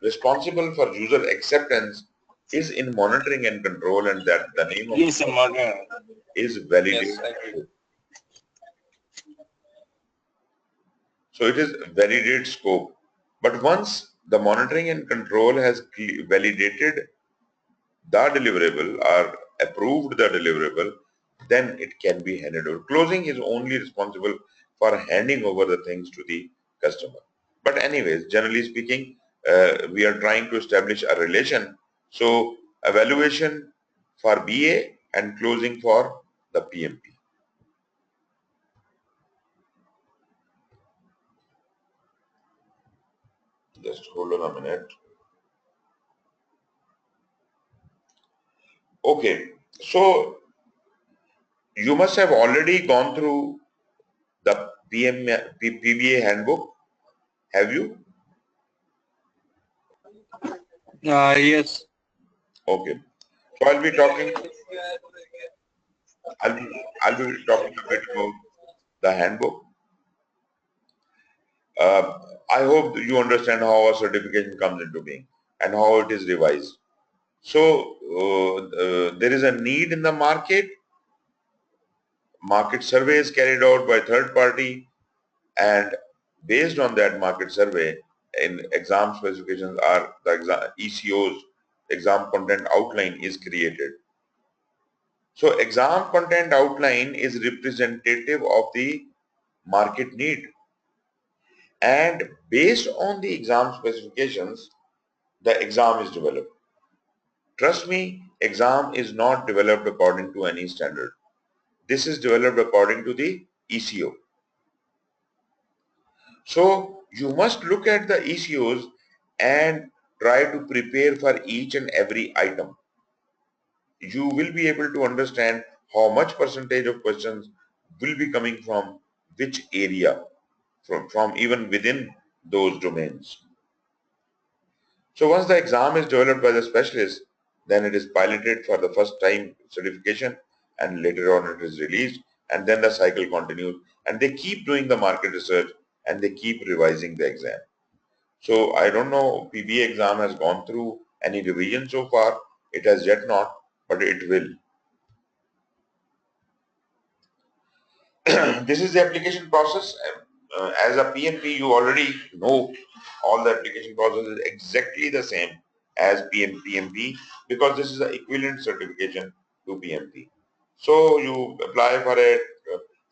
responsible for user acceptance is in monitoring and control, and that the name of is validation. Yes, so it is validate scope. But once the monitoring and control has validated the deliverable or approved the deliverable, then it can be handed over. Closing is only responsible for handing over the things to the customer. But anyways, generally speaking, we are trying to establish a relation. So evaluation for BA and closing for the PMP. Just hold on a minute. Okay, so you must have already gone through the PBA handbook. Have you? Yes. Okay. So I'll be talking a bit about the handbook. I hope you understand how a certification comes into being and how it is revised. So there is a need in the market. Market survey is carried out by third party, and based on that market survey, in exam specifications are the ECOs, exam content outline is created. So exam content outline is representative of the market need. and based on the exam specifications, the exam is developed. Trust me, exam is not developed according to any standard. This is developed according to the ECO. So you must look at the ECOs and try to prepare for each and every item. You will be able to understand how much percentage of questions will be coming from which area, from even within those domains. So once the exam is developed by the specialist, then it is piloted for the first time certification, and later on it is released, and then the cycle continues, and they keep doing the market research and they keep revising the exam. So I don't know PBA exam has gone through any revision so far. It has yet not, but it will. This is the application process. As a PMP, you already know all the application process is exactly the same as PMP because this is an equivalent certification to PMP. So you apply for it.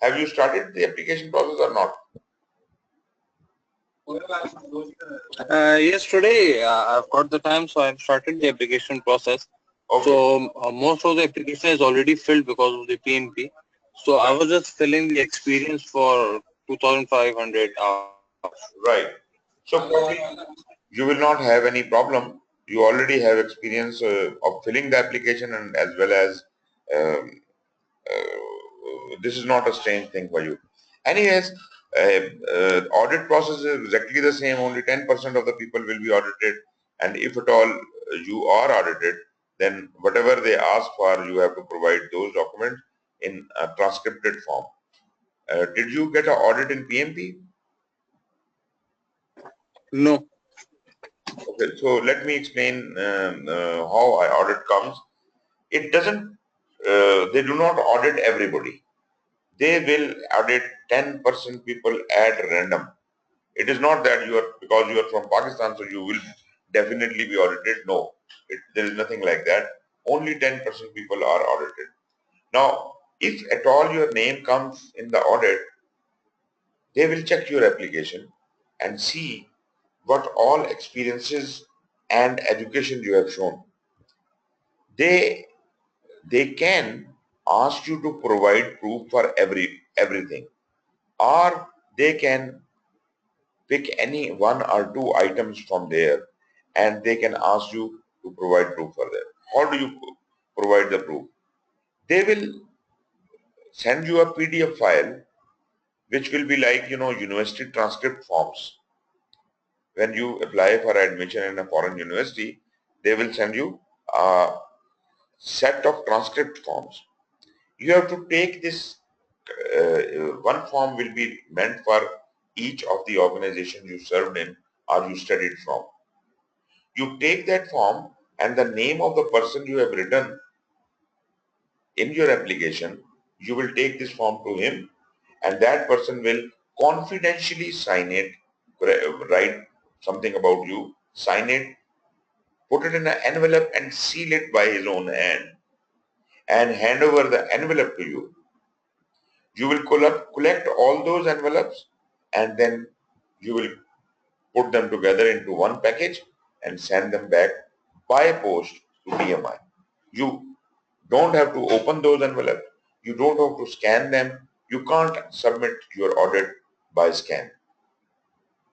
Have you started the application process or not? Yes, today I've got the time, so I've started the application process. Okay. So most of the application is already filled because of the PNP. So I was just filling the experience for 2,500 hours. Right. So probably you will not have any problem. You already have experience of filling the application, and as well as um, this is not a strange thing for you. Anyways, audit process is exactly the same. Only 10% of the people will be audited, and if at all you are audited, then whatever they ask for, you have to provide those documents in a transcripted form. Did you get an audit in PMP? No. Okay, so let me explain how I audit comes. It doesn't, they do not audit everybody. They will audit 10% people at random. It is not that you are, because you are from Pakistan, so you will definitely be audited. No, there is nothing like that. Only 10% people are audited. Now, if at all your name comes in the audit, they will check your application and see what all experiences and education you have shown. They can ask you to provide proof for everything, or they can pick any one or two items from there and they can ask you to provide proof for that. How do you provide the proof? They will send you a PDF file which will be like, university transcript forms. When you apply for admission in a foreign university, they will send you a set of transcript forms. You have to take this, one form will be meant for each of the organizations you served in or you studied from. You take that form and the name of the person you have written in your application, you will take this form to him and that person will confidentially sign it, write something about you, sign it, put it in an envelope and seal it by his own hand and hand over the envelope to you. You will collect all those envelopes and then you will put them together into one package and send them back by post to PMI. You don't have to open those envelopes. You don't have to scan them. You can't submit your audit by scan.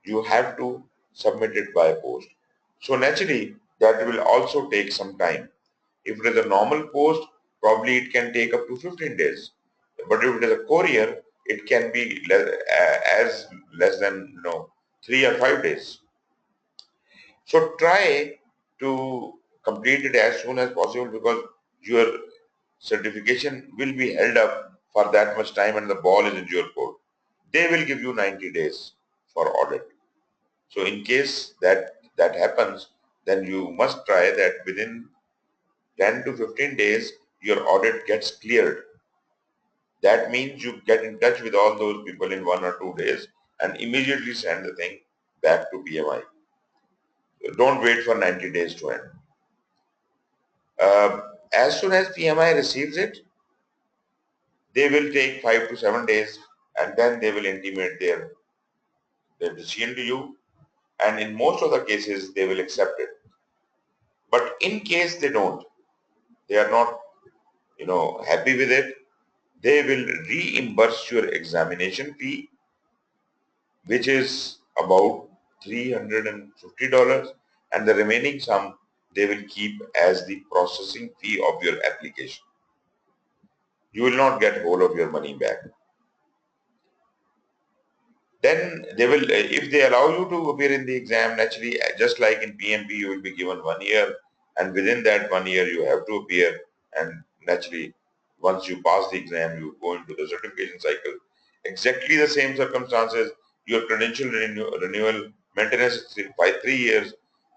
You have to submit it by post. So naturally, that will also take some time. If it is a normal post, probably it can take up to 15 days. But if it is a courier, it can be as less than 3 or 5 days. So try to complete it as soon as possible because your certification will be held up for that much time and the ball is in your court. They will give you 90 days for audit. So in case that happens, then you must try that within 10 to 15 days your audit gets cleared. That means you get in touch with all those people in 1 or 2 days and immediately send the thing back to PMI. Don't wait for 90 days to end. As soon as PMI receives it, they will take 5 to 7 days and then they will intimate their their decision to you, and in most of the cases they will accept it. But in case they don't, they are not, happy with it, they will reimburse your examination fee, which is about $350, and the remaining sum they will keep as the processing fee of your application. You will not get whole of your money back. Then they will, if they allow you to appear in the exam, naturally, just like in PMP, you will be given 1 year, and within that 1 year you have to appear, and naturally, once you pass the exam, you go into the certification cycle. Exactly the same circumstances, your credential renewal maintenance is 3 years,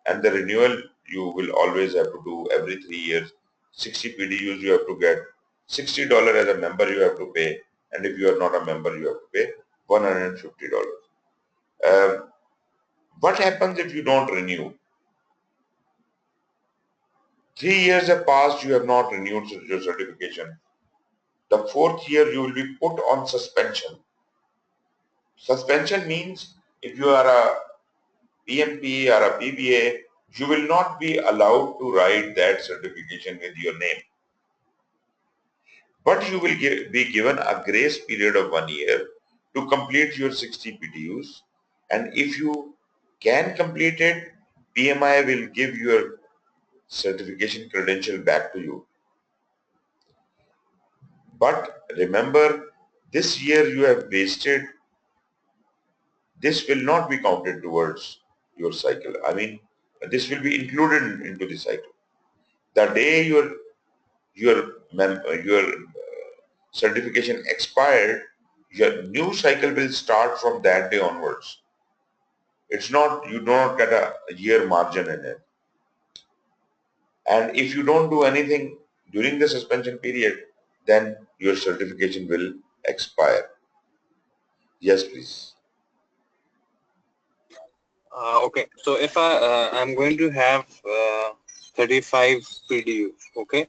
and the renewal you will always have to do every 3 years. 60 PDUs you have to get, $60 as a member you have to pay, and if you are not a member, you have to pay $150. What happens if you don't renew? 3 years have passed, you have not renewed your certification. The 4th year you will be put on suspension. Suspension means if you are a PMP or a PBA, you will not be allowed to write that certification with your name. But you will be given a grace period of 1 year to complete your 60 PDUs, and if you can complete it, PMI will give your certification credential back to you. But remember, this year you have wasted, this will not be counted towards your cycle. I mean, this will be included into the cycle. The day your certification expired, your new cycle will start from that day onwards. It's not, you do not get a year margin in it. And if you don't do anything during the suspension period, then your certification will expire. Yes, please. Okay, so if I'm going to have 35 PDUs, okay,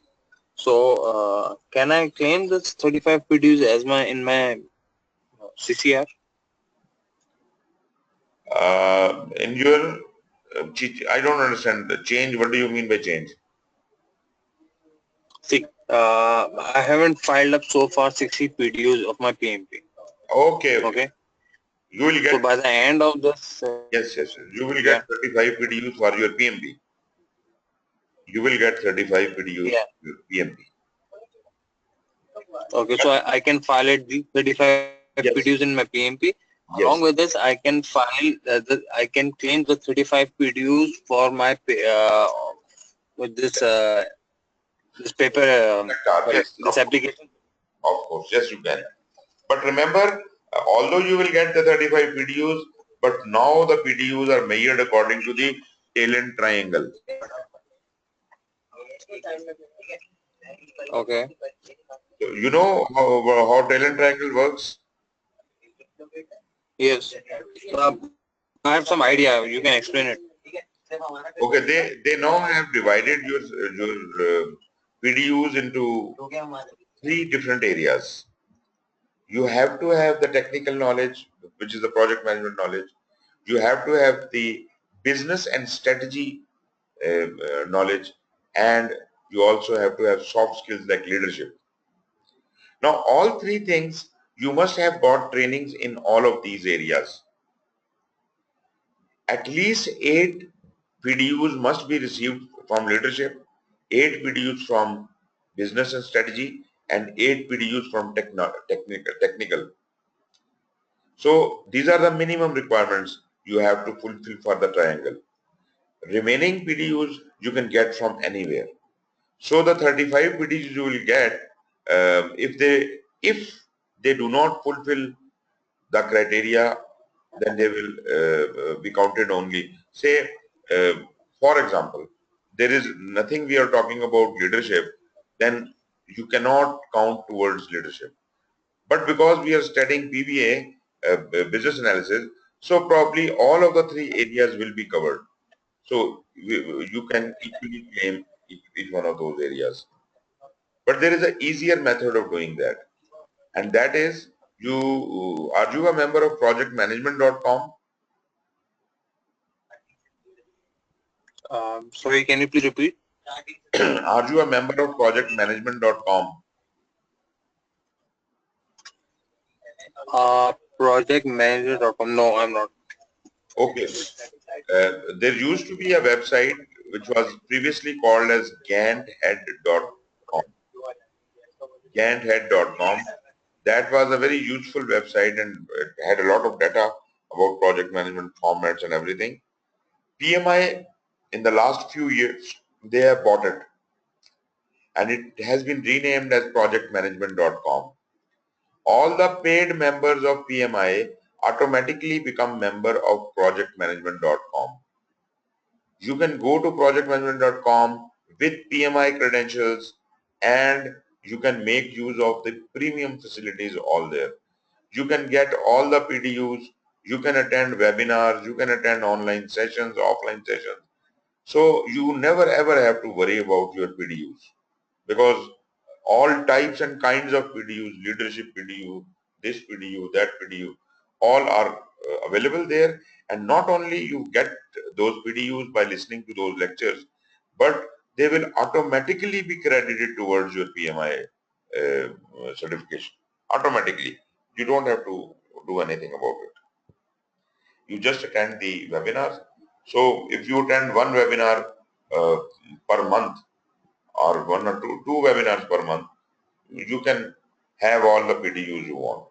so can I claim this 35 PDUs as in my CCR? In your, I don't understand the change. What do you mean by change? See, I haven't filed up so far 60 PDUs of my PMP. Okay. You will get. So by the end of this. Yes. You will get 35 PDUs for your PMP. You will get 35 PDUs for your PMP. Okay, so I can file it the 35 PDUs in my PMP. Along with this, I can file. I can claim the 35 PDUs for my with this this paper this application. Of course, yes, you can. But remember, although you will get the 35 PDUs, but now the PDUs are measured according to the talent triangle. Okay. So you know how talent triangle works? Yes. I have some idea. You can explain it. Okay, they now have divided your PDUs into 3 different areas. You have to have the technical knowledge, which is the project management knowledge. You have to have the business and strategy knowledge, and you also have to have soft skills like leadership. Now, all 3 things, you must have got trainings in all of these areas. At least 8 PDUs must be received from leadership, 8 PDUs from business and strategy, and 8 PDUs from technical. So these are the minimum requirements you have to fulfill for the triangle. Remaining PDUs you can get from anywhere. So the 35 PDUs you will get, if they do not fulfill the criteria, then they will be counted only. Say, for example, there is nothing we are talking about leadership, then you cannot count towards leadership. But because we are studying PBA, business analysis, so probably all of the 3 areas will be covered. So you can equally claim each one of those areas. But there is an easier method of doing that, and that is, are you a member of projectmanagement.com? Sorry, can you please repeat? Are you a member of projectmanagement.com? Projectmanager.com. No, I'm not. Okay. There used to be a website which was previously called as ganthead.com. Ganthead.com. That was a very useful website and it had a lot of data about project management formats and everything. PMI in the last few years, they have bought it and it has been renamed as projectmanagement.com. All the paid members of PMI automatically become member of projectmanagement.com. You can go to projectmanagement.com with PMI credentials and you can make use of the premium facilities all there. You can get all the PDUs, you can attend webinars, you can attend online sessions, offline sessions. So you never ever have to worry about your PDUs because all types and kinds of PDUs, leadership PDU, this PDU, that PDU, all are available there. And not only you get those PDUs by listening to those lectures, but they will automatically be credited towards your PMI certification. Automatically. You don't have to do anything about it. You just attend the webinars. So if you attend one webinar uh, per month or one or two webinars per month, you can have all the PDUs you want.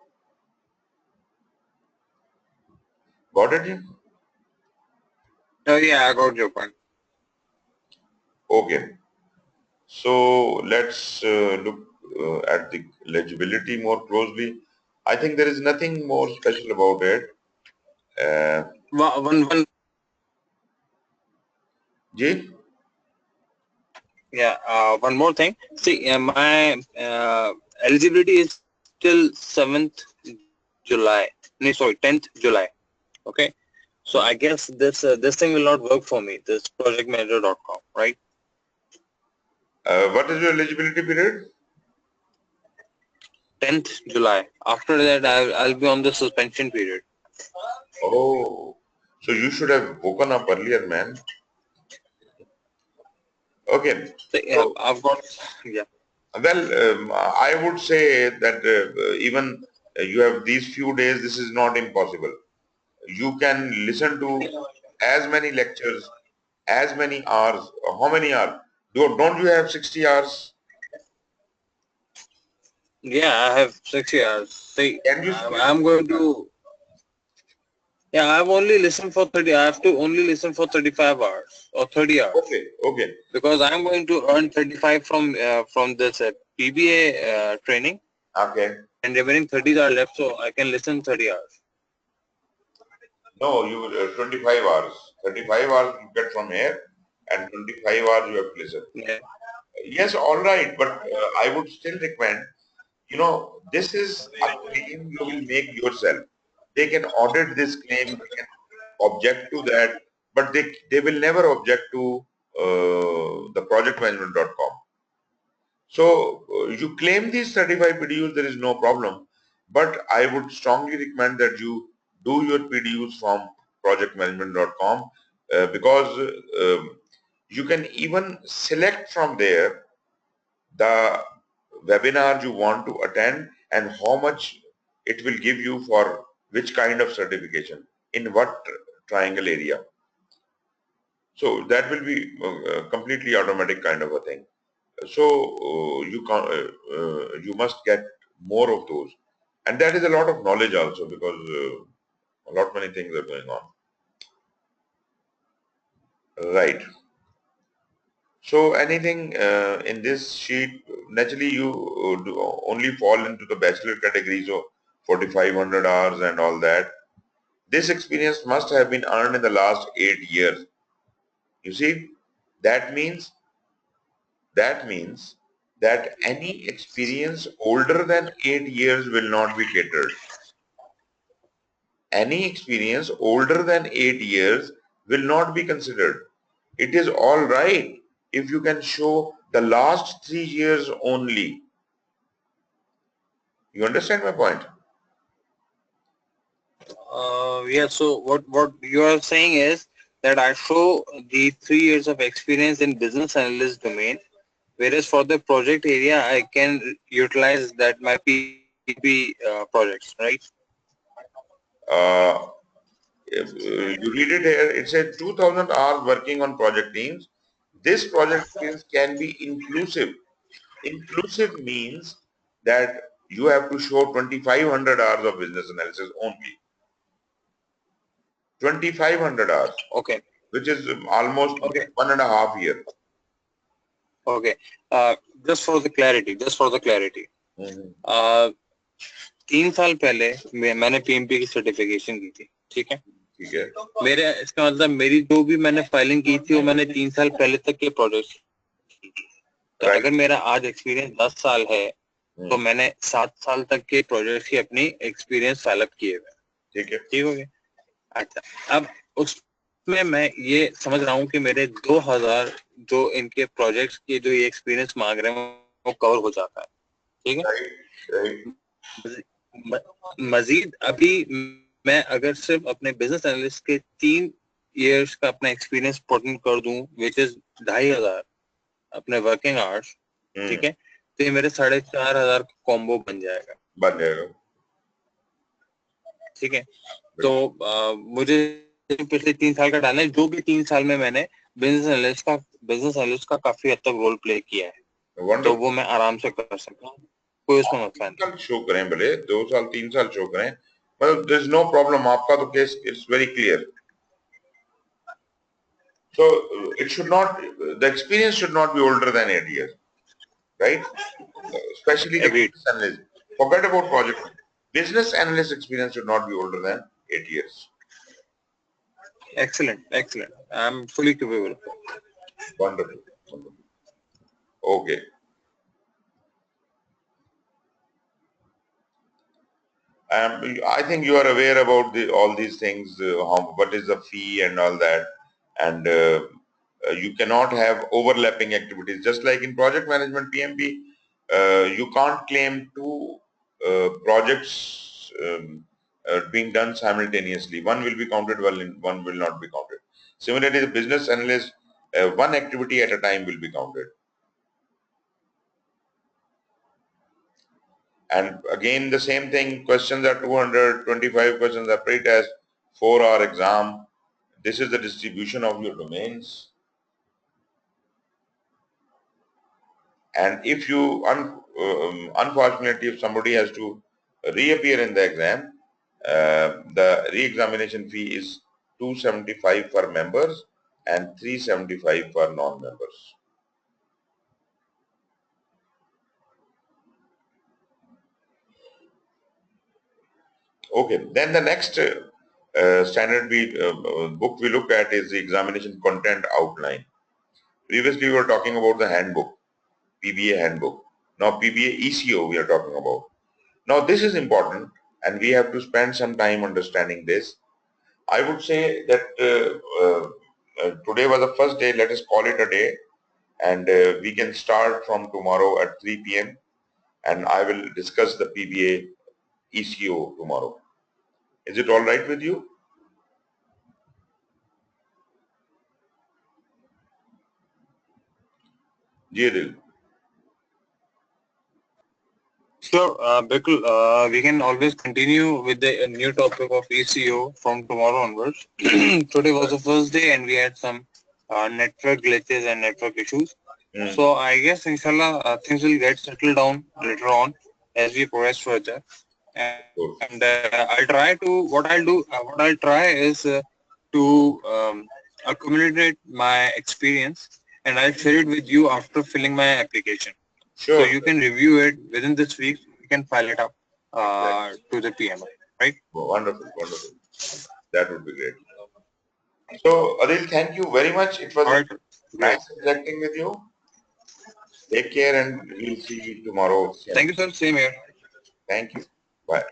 Got it? Jim? Oh yeah, I got your point. Okay. So let's look at the eligibility more closely. I think there is nothing more special about it. One. Jay? Yeah. One more thing. See, my eligibility is till 7th July. No, sorry, 10th July. Okay. So I guess this thing will not work for me. This projectmanager.com, right? What is your eligibility period? 10th July. After that, I'll be on the suspension period. Oh, so you should have woken up earlier, man. Okay. So, yeah, I've got, yeah. Well, I would say that even you have these few days, this is not impossible. You can listen to as many lectures, as many hours. How many hours? Don't you have 60 hours? Yeah, I have 6 years. See, Can you I'm going to, yeah, I've only listened for 30, I have to only listen for 35 hours or 30 hours. Okay, okay. Because I'm going to earn 35 from this PBA training. Okay. And remaining 30 are left, so I can listen 30 hours. No, you 25 hours. 35 hours you get from here and 25 hours you have to listen. Yeah. Yes, all right, but I would still recommend, this is a claim you will make yourself. They can audit this claim, they can object to that, but they will never object to the projectmanagement.com. So you claim these 35 PDUs, there is no problem, but I would strongly recommend that you do your PDUs from projectmanagement.com because you can even select from there the webinar you want to attend and how much it will give you for which kind of certification in what triangle area. So that will be completely automatic kind of a thing. So you must get more of those, and that is a lot of knowledge also because a lot many things are going on. Right. So anything in this sheet, naturally you only fall into the bachelor category, so 4,500 hours and all that. This experience must have been earned in the last 8 years. You see, that means that any experience older than 8 years will not be catered. Any experience older than 8 years will not be considered. It is all right if you can show the last 3 years only. You understand my point? Yeah. So what you are saying is that I show the 3 years of experience in business analyst domain, whereas for the project area, I can utilize that my PB projects, right? If you read it here, it says 2000 hours working on project teams. This project experience can be inclusive. Inclusive means that you have to show 2500 hours of business analysis only. 2500 hours, Okay. which is almost Okay. 1.5 years. Okay. Just for the clarity. हम्म, 3 साल पहले मैंने PMP की certification की थी, ठीक है? ठीक है। मेरे इसका मतलब मेरी जो भी मैंने फाइलिंग की थी वो मैंने 3 साल पहले तक के प्रोजेक्ट की थी। तो अगर मेरा आज एक्सपीरियंस 10 साल है तो मैंने 7 साल तक के प्रोजेक्ट की अपनी एक्सपीरियंस फाइल अप किए हुए। ठीक है, ठीक हो गया। अच्छा, अब उसमें मैं ये समझ रहा हूँ कि मेरे 2000 जो इनके प्रोजेक्ट्स के जो ये एक्सपीरियंस मांग रहे हैं वो कवर हो जाता है, ठीक है। मजीद अभी मैं अगर सिर्फ अपने बिजनेस एनालिस्ट के 3 इयर्स का अपना एक्सपीरियंस पुट इन कर दूं, विच इज 2500 अपने वर्किंग आवर्स, ठीक है, तो ये मेरे 4500 का कॉम्बो बन जाएगा, ठीक है। तो मुझे पिछले 3 साल का डालना है, जो कि 3 साल में मैंने बिजनेस एनालिस्ट का काफी हद तक रोल प्ले किया है, तो वो मैं आराम से कर सकता हूँ, कोई उसमें मसला नहीं। शो करें भले 2 साल 3 साल शो करें, मतलब देयर इज नो प्रॉब्लम। आपका तो case it's very clear. So it should not, the experience should not be older than 8 years, right? Especially the Agreed. business analyst. Forget about project. Business analyst experience should not be older than 8 years. Excellent, excellent. I'm fully capable. Wonderful, wonderful. Okay. I think you are aware about all these things, what is the fee and all that, and you cannot have overlapping activities. Just like in project management PMP, you can't claim two projects being done simultaneously. One will be counted, one will not be counted. Similarly, the business analyst, one activity at a time will be counted. And again, the same thing, questions are 225 questions are pre-test, 4-hour exam. This is the distribution of your domains. And if you, unfortunately, if somebody has to reappear in the exam, the re-examination fee is 275 for members and 375 for non-members. Okay, then the next standard book we look at is the examination content outline. Previously we were talking about the handbook, PBA handbook. Now PBA ECO we are talking about. Now this is important and we have to spend some time understanding this. I would say that today was the first day, let us call it a day, and we can start from tomorrow at 3 p.m. and I will discuss the PBA ECO tomorrow. Is it all right with you? Jidil. Sure, Bikul, we can always continue with the new topic of ECO from tomorrow onwards. Today was the first day and we had some network glitches and network issues. So I guess inshallah things will get settled down later on as we progress further. And I'll try to, what I'll try is to accumulate my experience and I'll share it with you after filling my application. Sure. So you can review it within this week. You can file it up to the PMI, right? Wonderful, wonderful. That would be great. So Adil, thank you very much. It was nice interacting with you. Take care and we'll see you tomorrow. Thank you, sir. Same here. Thank you. Bye.